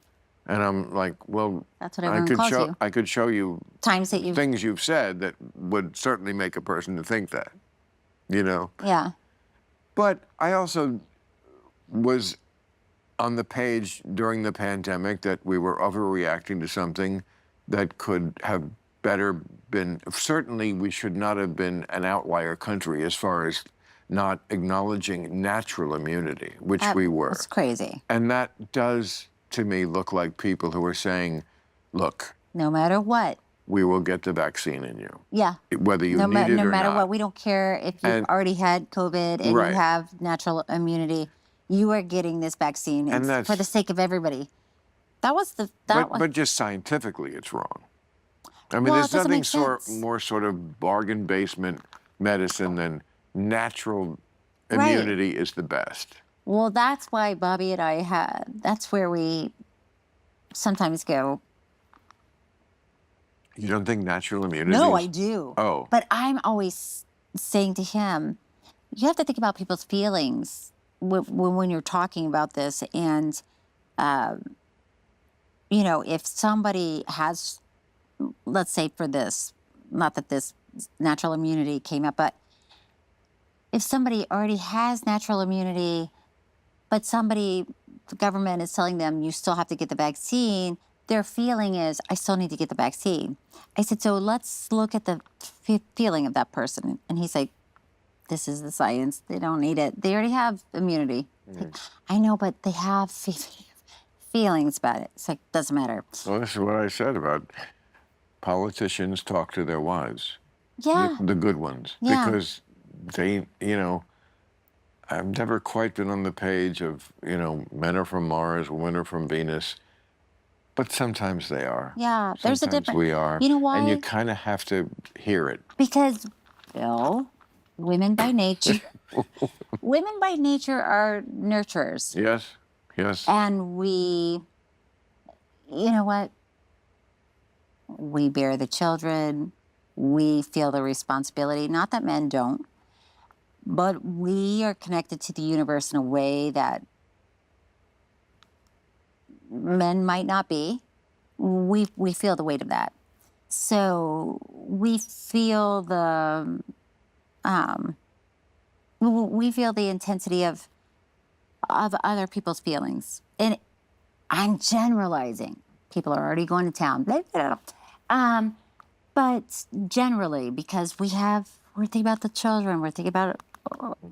And I'm like, well, that's what everyone calls you. I could show you times that things you've said that would certainly make a person to think that, Yeah. But I also was on the page during the pandemic that we were overreacting to something that could have better been, certainly we should not have been an outlier country as far as not acknowledging natural immunity, which we were. It's crazy. And that does, to me, look like people who are saying, look. No matter what. We will get the vaccine in you. Yeah. Whether you need it or not. No matter what. We don't care if you've already had COVID and you have natural immunity. You are getting this vaccine for the sake of everybody. That was the... But just scientifically, it's wrong. I mean, there's nothing more sort of bargain basement medicine than natural immunity is the best. Well, that's why Bobby and I that's where we sometimes go. You don't think natural immunity? No, I do. Oh. But I'm always saying to him, you have to think about people's feelings when you're talking about this. And, if somebody has, let's say for this, not that this natural immunity came up, but if somebody already has natural immunity, but the government is telling them you still have to get the vaccine, their feeling is, I still need to get the vaccine. I said, so let's look at the feeling of that person. And he's like, this is the science. They don't need it. They already have immunity. Like, I know, but they have feelings about it. It's like, doesn't matter. Well, this is what I said about politicians talk to their wives. Yeah. The good ones. Yeah. Because they, I've never quite been on the page of, men are from Mars, women are from Venus. But sometimes they are. Yeah, there's a difference. We are. You know why? And you kind of have to hear it. Because, Bill, women by nature are nurturers. Yes, yes. And we, you know what? We bear the children. We feel the responsibility. Not that men don't. but we are connected to the universe in a way that men might not be. We feel the weight of that. So we feel we feel the intensity of other people's feelings. And I'm generalizing. People are already going to town. But generally, because we're thinking about the children, we're thinking about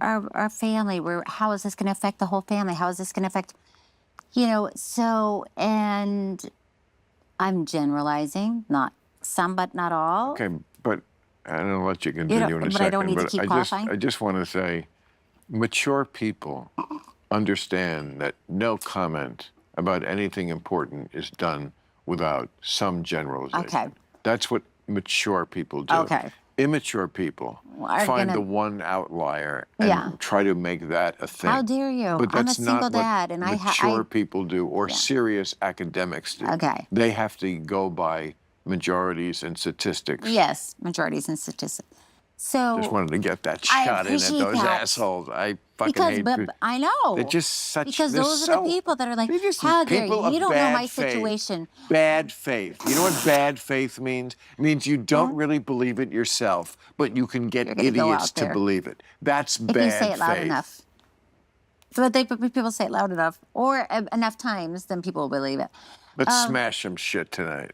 our family. How is this going to affect the whole family? How is this going to affect, and I'm generalizing, not some, but not all. Okay, but I'll let you continue in a but second. I don't need to keep qualifying? I just want to say, mature people understand that no comment about anything important is done without some generalization. Okay. That's what mature people do. Okay. Immature people find the one outlier and try to make that a thing. How dare you? But that's I'm a single not dad, what and mature people do, or serious academics do. Okay. They have to go by majorities and statistics. Yes, majorities and statistics. So Just wanted to get that shot in at those assholes. I fucking hate people. I know. They're just such. Because those are the people that are like, they're just how dare people you? of You don't know bad my faith. situation. Bad faith. You know what bad faith means? It means you don't really believe it yourself, but you can get idiots to believe it. That's bad faith. If you say it loud enough. But people say it loud enough, or enough times, then people will believe it. Let's smash some shit tonight.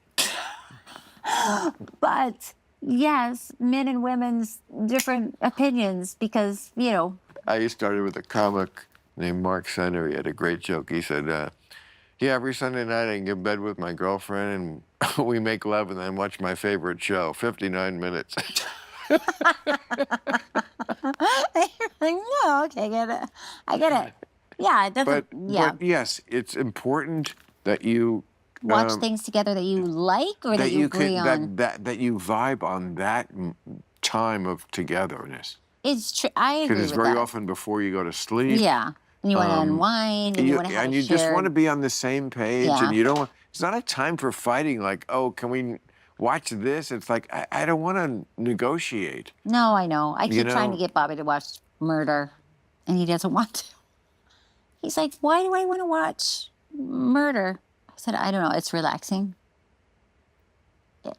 But yes, men and women's different opinions because, I started with a comic named Mark Sender. He had a great joke. He said, yeah, every Sunday night I can get in bed with my girlfriend and we make love and then watch my favorite show, 59 minutes. You're like, no, okay, I get it. Yeah, it doesn't. But yes, it's important that you watch things together that you like or that you agree on. That you vibe on that time of togetherness. It's true. I agree with that. Because it's very often before you go to sleep. Yeah. And you want to unwind and you want to have and you just want to be on the same page and you don't. It's not a time for fighting. Like, oh, can we watch this? It's like I don't want to negotiate. No, I know. I keep trying to get Bobby to watch Murder, and he doesn't want to. He's like, why do I want to watch Murder? I said, I don't know. It's relaxing.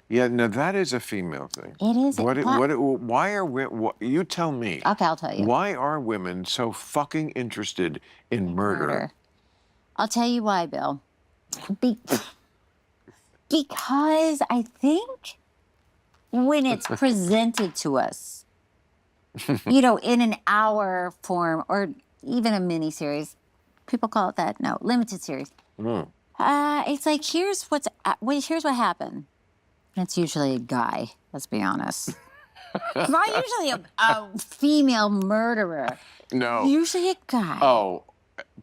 Yeah, now that is a female thing. It is. Why are you tell me? Okay, I'll tell you. Why are women so fucking interested in murder? I'll tell you why, Bill. Because I think when it's presented to us, in an hour form or even a mini series, people call it that. No, limited series. It's like here's what happened. And it's usually a guy. Let's be honest. Not usually a female murderer. No. Usually a guy. Oh,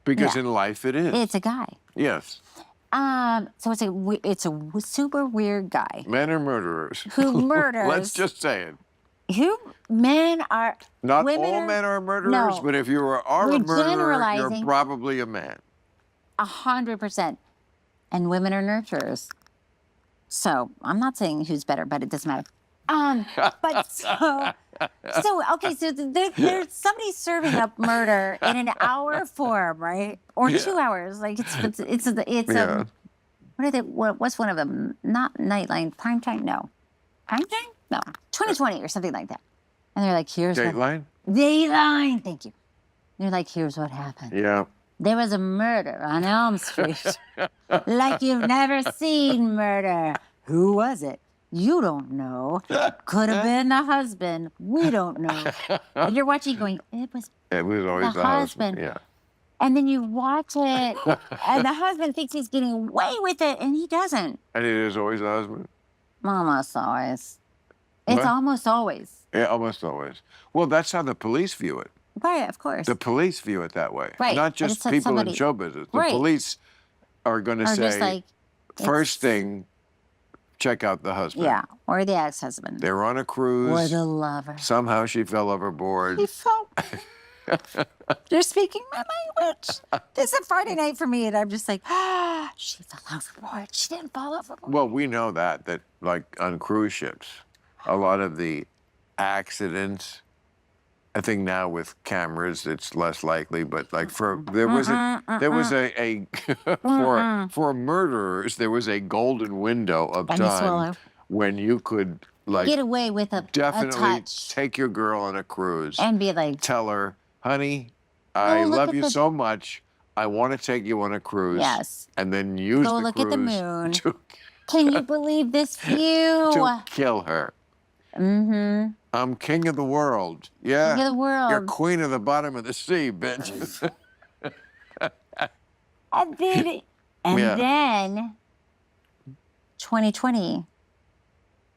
because in life it is. It's a guy. Yes. So it's a super weird guy. Men are murderers. Who murders. Let's just say it. Men are. Not all men are murderers, no, but if you are a murderer, you're probably a man. 100%. And women are nurturers. So I'm not saying who's better, but it doesn't matter. But okay, so there's somebody serving up murder in an hour form, right? Or 2 hours. Like it's what are they? What's one of them? Not Nightline, Primetime? No, Primetime? No, 2020 or something like that. And they're like, here's Dateline. Dateline. Thank you. And they're like, here's what happened. Yeah. There was a murder on Elm Street. Like you've never seen murder. Who was it? You don't know. Could have been the husband. We don't know. And you're watching going, it was always the husband. Yeah. And then you watch it, and the husband thinks he's getting away with it, and he doesn't. And it is always the husband? Almost always. It's almost always. Yeah, almost always. Well, that's how the police view it. Right, of course. The police view it that way. Right. Not just people in show business. The police are going to say, first thing, check out the husband. Yeah, or the ex-husband. They're on a cruise. Or the lover. Somehow she fell overboard. He fell. They're speaking my language. It's a Friday night for me, and I'm just like, she fell overboard. She didn't fall overboard. Well, we know that like on cruise ships, a lot of the accidents, I think now with cameras it's less likely, but like there was a for murderers there was a golden window of And time swallow. when you could like Get away with a definitely touch. take your girl on a cruise And be like, tell her, honey, I look love at you the- so much. I want to take you on a cruise. Yes. And then use Go the look cruise at the moon. to Can you believe this view? to kill her. Mm-hmm. I'm king of the world. Yeah. King of the world. You're queen of the bottom of the sea, bitch. And then 2020.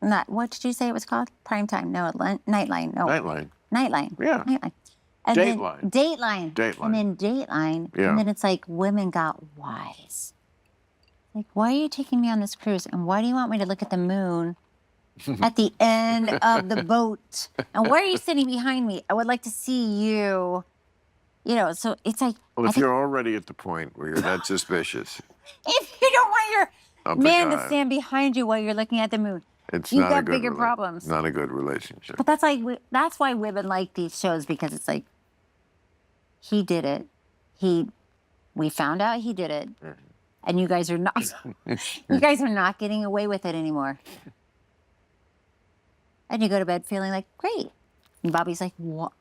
Not what did you say it was called? Primetime? No, Nightline. No. Nightline. Nightline. Yeah. Nightline. And Dateline. Then Dateline. Dateline. And then Dateline. Yeah. And then it's like women got wise. Like, why are you taking me on this cruise? And why do you want me to look at the moon at the end of the boat? And why are you sitting behind me? I would like to see you. You know, so it's like. Well, if you're already at the point where you're that suspicious, if you don't want your of the man to guy, stand behind you while you're looking at the moon, it's you've not a got good bigger problems. Not a good relationship. But that's like that's why women like these shows, because it's like he did it. We found out he did it, and you guys are not. You guys are not getting away with it anymore. And you go to bed feeling like great. And Bobby's like, "What?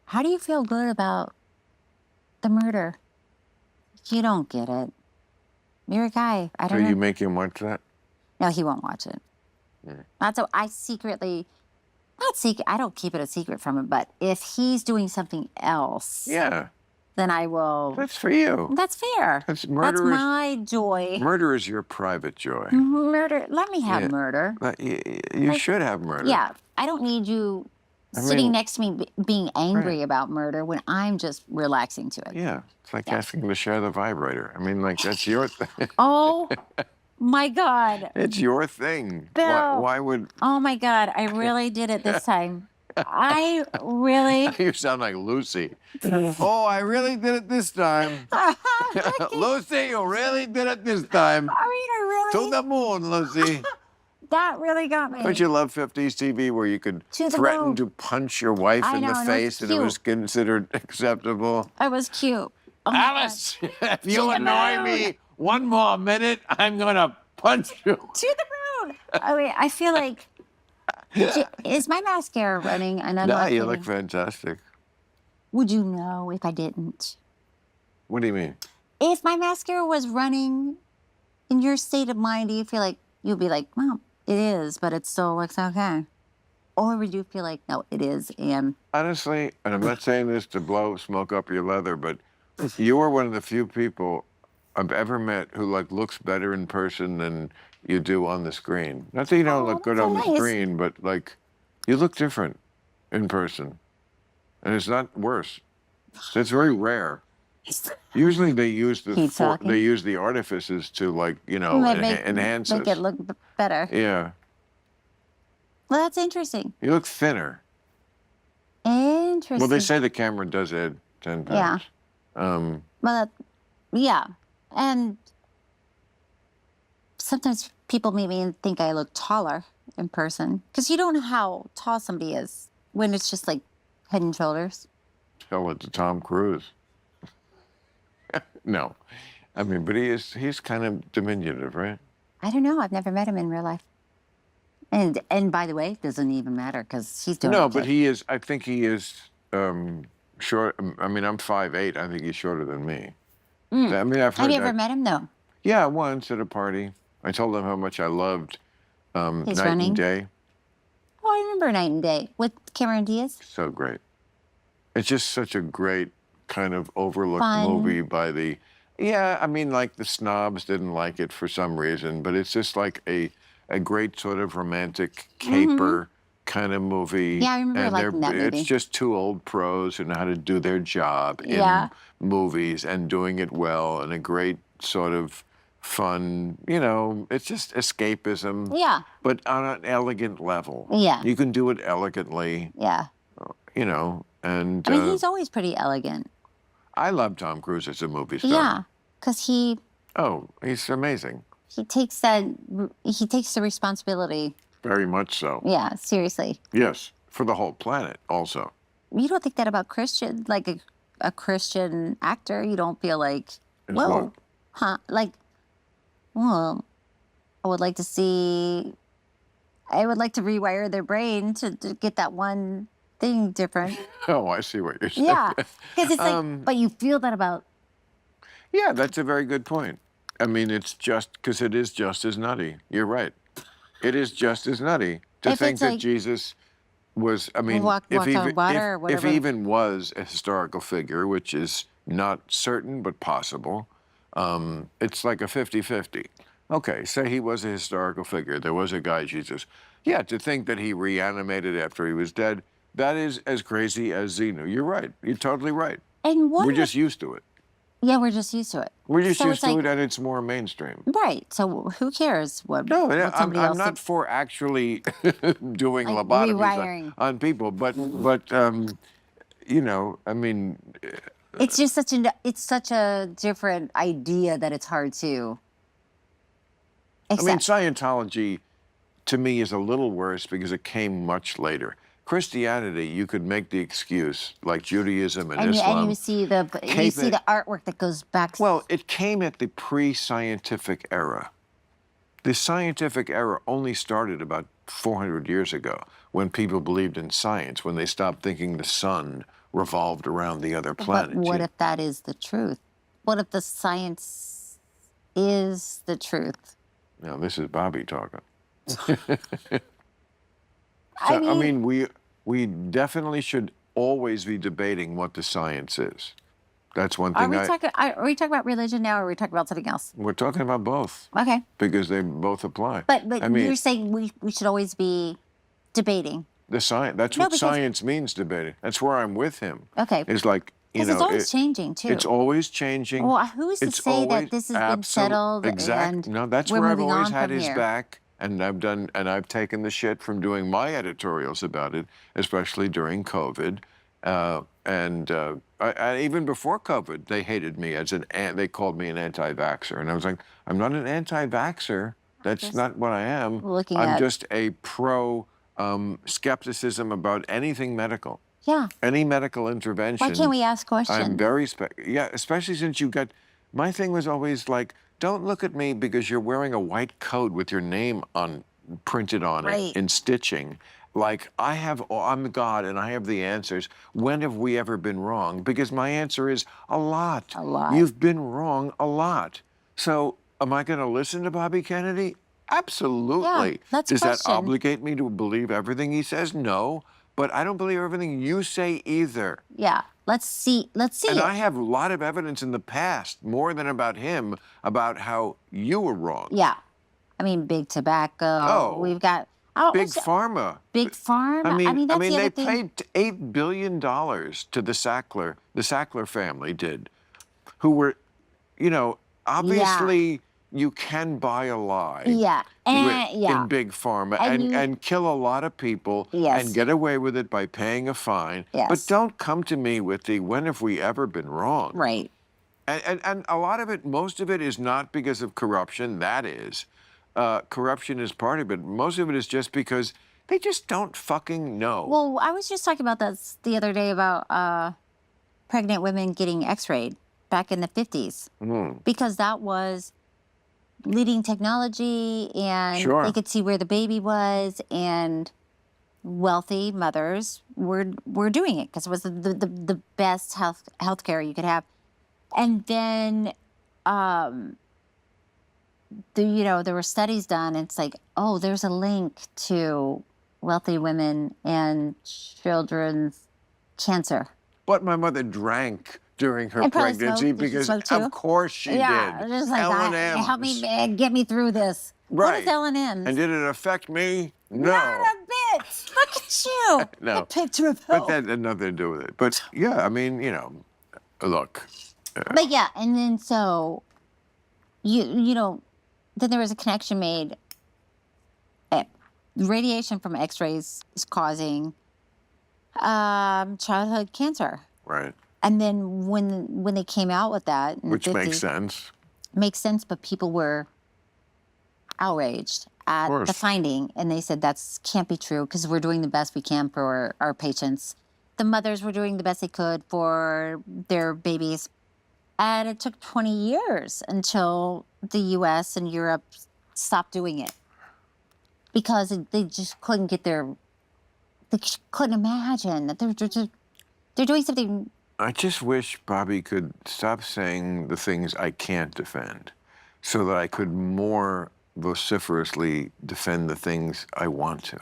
How do you feel good about the murder? You don't get it. You're a guy. I So don't know." you make him watch that? No, he won't watch it. That's what I secretly, not secret. I don't keep it a secret from him. But if he's doing something else, Yeah. then I will. That's for you. That's fair. That's That's murder. my joy. Murder is your private joy. Murder. Let me have Yeah. murder. You should have murder. Yeah, I don't need you sitting mean- next to me being angry about murder when I'm just relaxing to it. Yeah. It's like asking to share the vibrator. I mean, like, that's your thing. Oh my God. It's your thing. Bill. Why would... Oh my God. I really did it this time. I really. You sound like Lucy. Oh, I really did it this time. Lucy, you really did it this time. I mean, I really. To the moon, Lucy. That really got me. Don't you love 50s TV where you could To the threaten moon. to punch your wife I in know, the and it was face and it was considered acceptable? It was cute. Oh my Alice, if you the annoy moon. me one more minute, I'm going to punch you. God. To the moon. I mean, I feel like. Is my mascara running? And I'm No, not you kidding. look fantastic. Would you know if I didn't? What do you mean? If my mascara was running in your state of mind, do you feel like you'd be like, well, it is, but it still looks okay? Or would you feel like, no, it is, and Honestly, and I'm not saying this to blow smoke up your leather, but you are one of the few people I've ever met who like looks better in person than you do on the screen. Not that you don't look good that's on so the nice. screen, but like you look different in person, and it's not worse. It's very rare. Usually they use Keep talking. they use the artifices to like enhance make us. it look better. Yeah, Well, that's interesting. you look thinner. Interesting. Well, they say the camera does add 10 pounds. Well, yeah, and sometimes people maybe think I look taller in person because you don't know how tall somebody is when it's just like head and shoulders. Tell it to Tom Cruise. No, I mean, but he's kind of diminutive, right? I don't know. I've never met him in real life. And by the way, it doesn't even matter because he's doing No, okay. but he is. I think he is short. I mean, I'm 5'8". I think he's shorter than me. I mean, I've heard Have you that. ever met him? No. Yeah, once at a party. I told him how much I loved His Night running? and Day. Oh, I remember Night and Day with Cameron Diaz. So great. It's just such a great kind of overlooked Fun. movie by the. Yeah, I mean, like the snobs didn't like it for some reason, but it's just like a great sort of romantic caper kind of movie. Yeah, I remember and liking that movie. It's just two old pros who know how to do their job in Yeah. movies and doing it well, and a great sort of fun, it's just escapism. Yeah. But on an elegant level. Yeah. You can do it elegantly, Yeah. and I mean, he's always pretty elegant. I love Tom Cruise as a movie star. Yeah, because he Oh, he's amazing. takes the responsibility. Very much so. Yeah, seriously. Yes, for the whole planet also. you don't think that about Christian, like a Christian actor. You don't feel like, Is whoa, what? huh? Like, well, I would like to see, I would like to rewire their brain to get that one thing different. Oh, I see what you're saying. Yeah. Because it's like, but you feel that about, Yeah, that's a very good point. I mean, it's just because it is just as nutty. You're right. It is just as nutty to if think it's that like, Jesus was, I mean, walked on water or if whatever. he even was a historical figure, which is not certain but possible, it's like a 50-50. Okay, say he was a historical figure. There was a guy, Jesus. Yeah, to think that he reanimated after he was dead, that is as crazy as Xenu. You're right. You're totally right. And what We're if, just used to it. yeah, we're just used to it. We're just So used it's to like, it, and it's more mainstream. right. So who cares what, No, what somebody I'm else not thinks? for actually doing Like lobotomies rewiring. on people, but you know, I mean, It's just it's such a different idea that it's hard to I mean, accept. Scientology to me is a little worse because it came much later. Christianity, you could make the excuse, like Judaism and Islam. You see the artwork that goes back. Well, it came at the pre-scientific era. The scientific era only started about 400 years ago when people believed in science, when they stopped thinking the sun revolved around the other planets. But what if that is the truth? What if the science is the truth? Now, this is Bobby talking. I I mean, mean, we definitely should always be debating what the science is. That's one thing are we talking about religion now, or are we talking about something else? we're talking about both Okay. because they both apply. But I mean, you're saying we should always be debating. the science, that's No, what because- science means, debating. That's where I'm with him. Okay. It's like, you Because know, it's always changing too. it's always changing. Well, who's to It's say always that this has been settled and No, that's we're where I've moving always on had from his here? back, and I've taken the shit from doing my editorials about it, especially during COVID, even before COVID, they hated me they called me an anti-vaxxer, and I was like, I'm not an anti-vaxxer. That's not what I am. I'm just a pro skepticism about anything medical. Yeah. Any medical intervention. Why can't we ask questions? I'm very yeah, especially since you got. My thing was always like, don't look at me because you're wearing a white coat with your name printed on Right. it in stitching. Like I'm God and I have the answers. When have we ever been wrong? Because my answer is a lot. A lot. You've been wrong a lot. So am I going to listen to Bobby Kennedy? Absolutely. Yeah, let's Does that question. obligate me to believe everything he says? No. But I don't believe everything you say either. Yeah. Let's see And it. I have a lot of evidence in the past, more than about him, about how you were wrong. Yeah. I mean, big tobacco. Oh. We've got Big Pharma. Big Pharma. I mean, that's the they other thing. paid $8 billion to the Sackler family did, who were, you know, obviously you can buy a lie. Yeah. In Big Pharma and kill a lot of people Yes. and get away with it by paying a fine. Yes. But don't come to me with the when have we ever been wrong? Right. And a lot of it, most of it is not because of corruption. That is. Corruption is part of it. Most of it is just because they just don't fucking know. Well, I was just talking about this the other day about pregnant women getting x-rayed back in the 50s. Because that was leading technology, and Sure. they could see where the baby was, and wealthy mothers were doing it because it was the best health care you could have. And then there were studies done, and it's like, oh, there's a link to wealthy women and children's cancer. But my mother drank during her And probably pregnancy smoked. Did she because, smoke too? of course, she did. Just like L&Ms. help me get me through this. Right. What is L&M's? And did it affect me? No. Not a bit. Look at you. No. A picture of But hope. that had nothing to do with it. But yeah, I mean, you know, look. But yeah, and then so then there was a connection made. Radiation from X-rays is causing childhood cancer. Right. And then when they came out with that, in Which the 50s, makes sense. makes sense, but people were outraged at course. the finding, and they said that's can't be true because we're doing the best we can for our patients, the mothers were doing the best they could for their babies. And it took 20 years until the US and Europe stopped doing it because they just couldn't get they couldn't imagine that they're doing something. I just wish Bobby could stop saying the things I can't defend so that I could more vociferously defend the things I want to.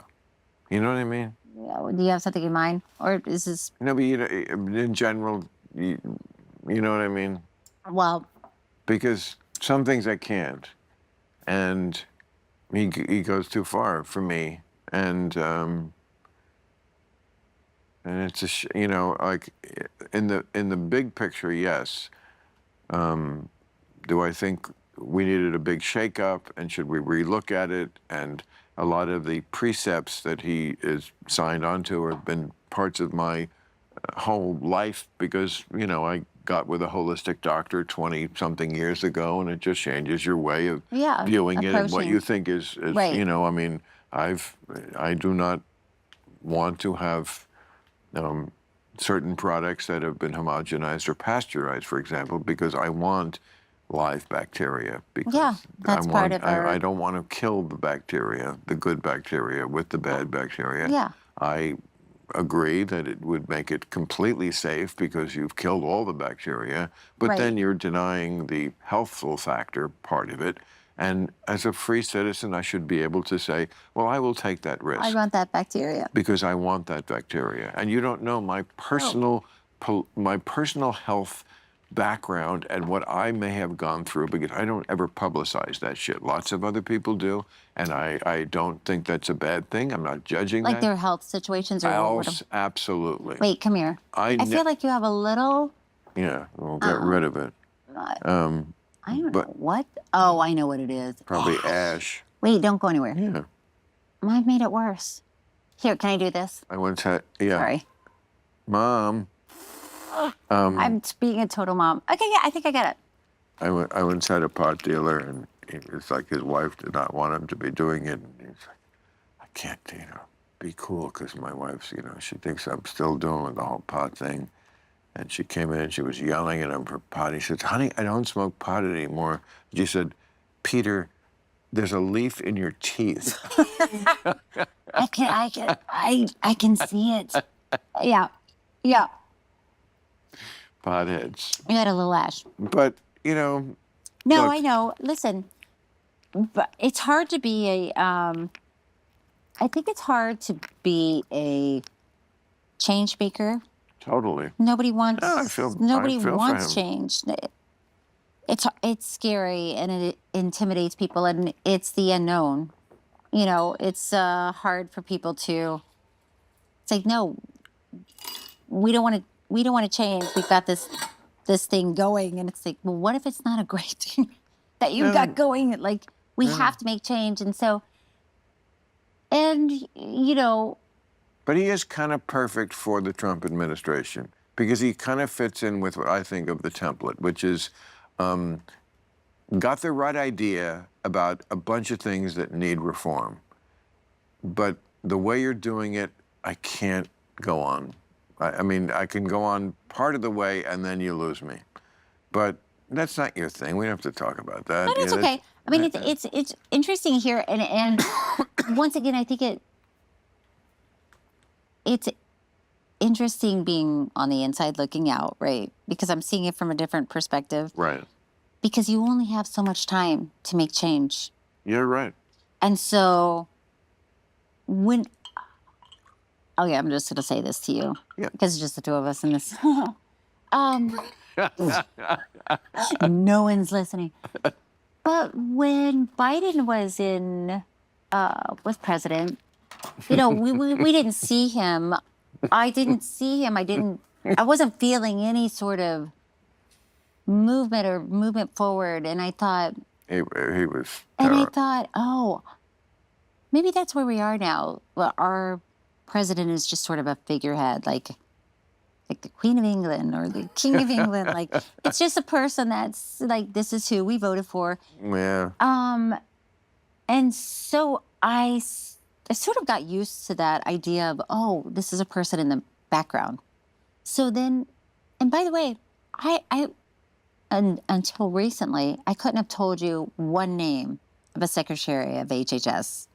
You know what I mean? Do you have something in mind? Or is this? No, but you know, in general, you know what I mean? Well, Because some things I can't. And he goes too far for me. And it's you know, like in the big picture, yes. Do I think we needed a big shakeup, and should we relook at it? And a lot of the precepts that he is signed onto have been parts of my whole life because, you know, I got with a holistic doctor 20-something years ago, and it just changes your way of viewing it and what you think is right. You know, I mean, I do not want to have certain products that have been homogenized or pasteurized, for example, because I want live bacteria. Because that's part of our... I don't want to kill the bacteria, the good bacteria, with the bad bacteria. Yeah. I agree that it would make it completely safe because you've killed all the bacteria, but then you're denying the healthful factor part of it. And as a free citizen, I should be able to say, well, I will take that risk. I want that bacteria. Because I want that bacteria. And you don't know my personal health background and what I may have gone through, because I don't ever publicize that shit. Lots of other people do, and I don't think that's a bad thing. I'm not judging like that. Their health situations or Absolutely. Wait, come here. I feel like you have a little... Yeah, we'll get rid of it. I don't know what. Oh, I know what it is. Probably ash. Wait, don't go anywhere. Yeah. Mine made it worse. Here, can I do this? I once had, Sorry. Mom. I'm being a total mom. Okay, yeah, I think I get it. I once had a pot dealer, and it's like his wife did not want him to be doing it. And he's like, I can't, you know, be cool because my wife's, you know, she thinks I'm still doing the whole pot thing. And she came in and she was yelling at him for pot. He said, honey, I don't smoke pot anymore. She said, Peter, there's a leaf in your teeth. I can see it. Yeah. Yeah. Potheads. You had a little ash. But, you know. No, look, I know. Listen, but it's hard to be I think it's hard to be a change maker. Totally. Nobody wants. Yeah, nobody I feel wants change. It's scary and it intimidates people, and it's the unknown. You know, it's hard for people to. It's like, no, we don't want to. We don't want to change. We've got this thing going, and it's like, well, what if it's not a great thing that you've got going? Like, we have to make change, and so, and you know. But he is kind of perfect for the Trump administration because he kind of fits in with what I think of the template, which is got the right idea about a bunch of things that need reform. But the way you're doing it, I can't go on. I mean, I can go on part of the way and then you lose me. But that's not your thing. We don't have to talk about that. But it's okay. I mean, it's interesting here. And once again, I think it's interesting being on the inside looking out, right? Because I'm seeing it from a different perspective. Right. Because you only have so much time to make change. You're right. And so when... Oh, yeah, I'm just going to say this to you. Yeah. Because it's just the two of us in this. No one's listening. But when Biden was president, you know, we didn't see him. I didn't see him. I wasn't feeling any sort of movement forward. And I thought... He was... And I thought, oh, maybe that's where we are now. Well, our president is just sort of a figurehead, like the Queen of England or the King of England. Like, it's just a person that's like, this is who we voted for. Yeah. And so I sort of got used to that idea of, oh, this is a person in the background. So then, and by the way, until recently, I couldn't have told you one name of a secretary of HHS.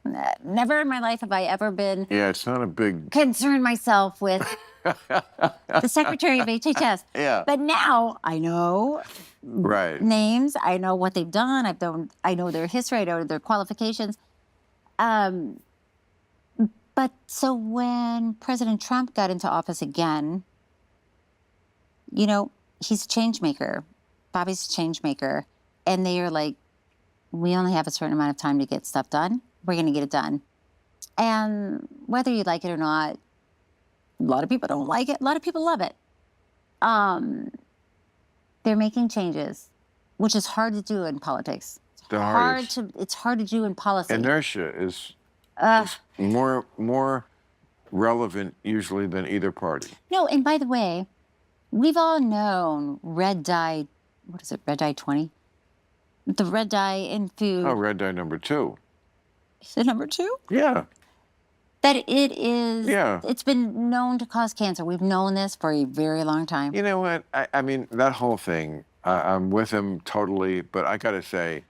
Never in my life have I ever been it's not a big concerned myself with the secretary of HHS. Yeah. But now I know names. I know what they've done. I know their history. I know their qualifications. But so when President Trump got into office again, you know, he's a change maker. Bobby's a change maker. And they are like, we only have a certain amount of time to get stuff done. We're going to get it done. And whether you like it or not, a lot of people don't like it. A lot of people love it. They're making changes, which is hard to do in politics. It's hard to do in policy. Inertia is more relevant usually than either party. No, and by the way, we've all known red dye, what is it, red dye 20? The red dye in food. Oh, red dye number 2. Is it number 2? Yeah. That it is, it's been known to cause cancer. We've known this for a very long time. You know what? I mean, that whole thing, I'm with him totally, but I got to say,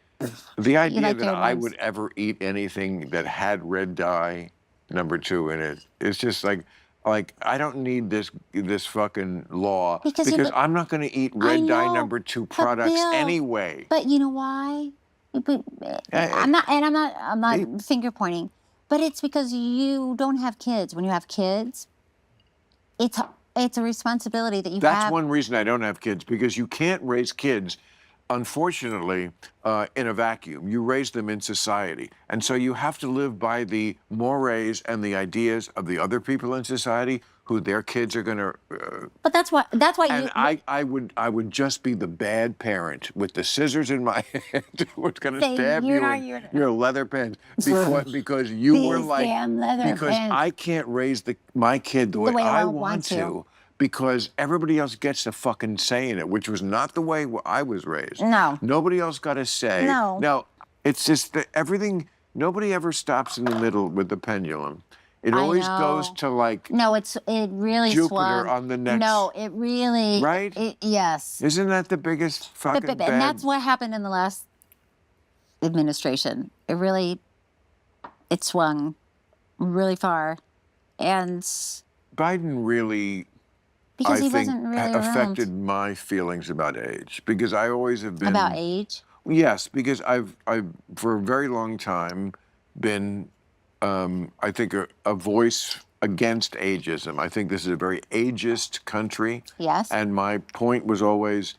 the idea that I would ever eat anything that had red dye number 2 in it is just like I don't need this fucking law because I'm not going to eat red dye number 2 products anyway. But you know why? I'm not finger pointing, but it's because you don't have kids. When you have kids, it's a responsibility that you have. That's one reason I don't have kids, because you can't raise kids, unfortunately, in a vacuum. You raise them in society. And so you have to live by the mores and the ideas of the other people in society who their kids are going to... But that's why and I would just be the bad parent with the scissors in my hand who's going to stab you in your leather pants because you were like... Because I can't raise my kid the way I want to. Because everybody else gets a fucking say in it, which was not the way I was raised. No. Nobody else got a say. No. Now, it's just that everything, nobody ever stops in the middle with the pendulum. It always goes to like... No, it really Jupiter swung. On the next... No, it really... Right? Yes. Isn't that the biggest fucking bad... And that's what happened in the last administration. It swung really far. And... Biden really... Because I think affected my feelings about age, because I always have been... About age? Yes, because I've for a very long time been, I think, a voice against ageism. I think this is a very ageist country. Yes. And my point was always,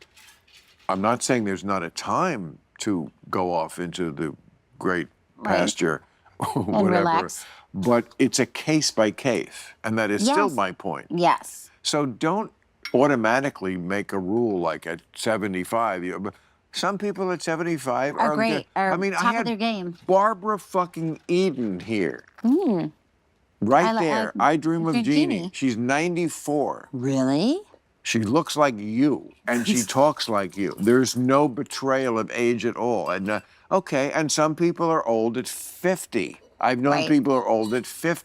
I'm not saying there's not a time to go off into the great pasture, whatever. And relax. But it's a case by case, and that is still my point. Yes. So don't automatically make a rule like at 75. Some people at 75 are great. I mean, top I had of their game. Barbara fucking Eden here. Right there. I Dream of Jeannie. She's 94. Really? She looks like you, and she talks like you. There's no betrayal of age at all. And okay, and some people are old at 50. I've known people who are old at 50.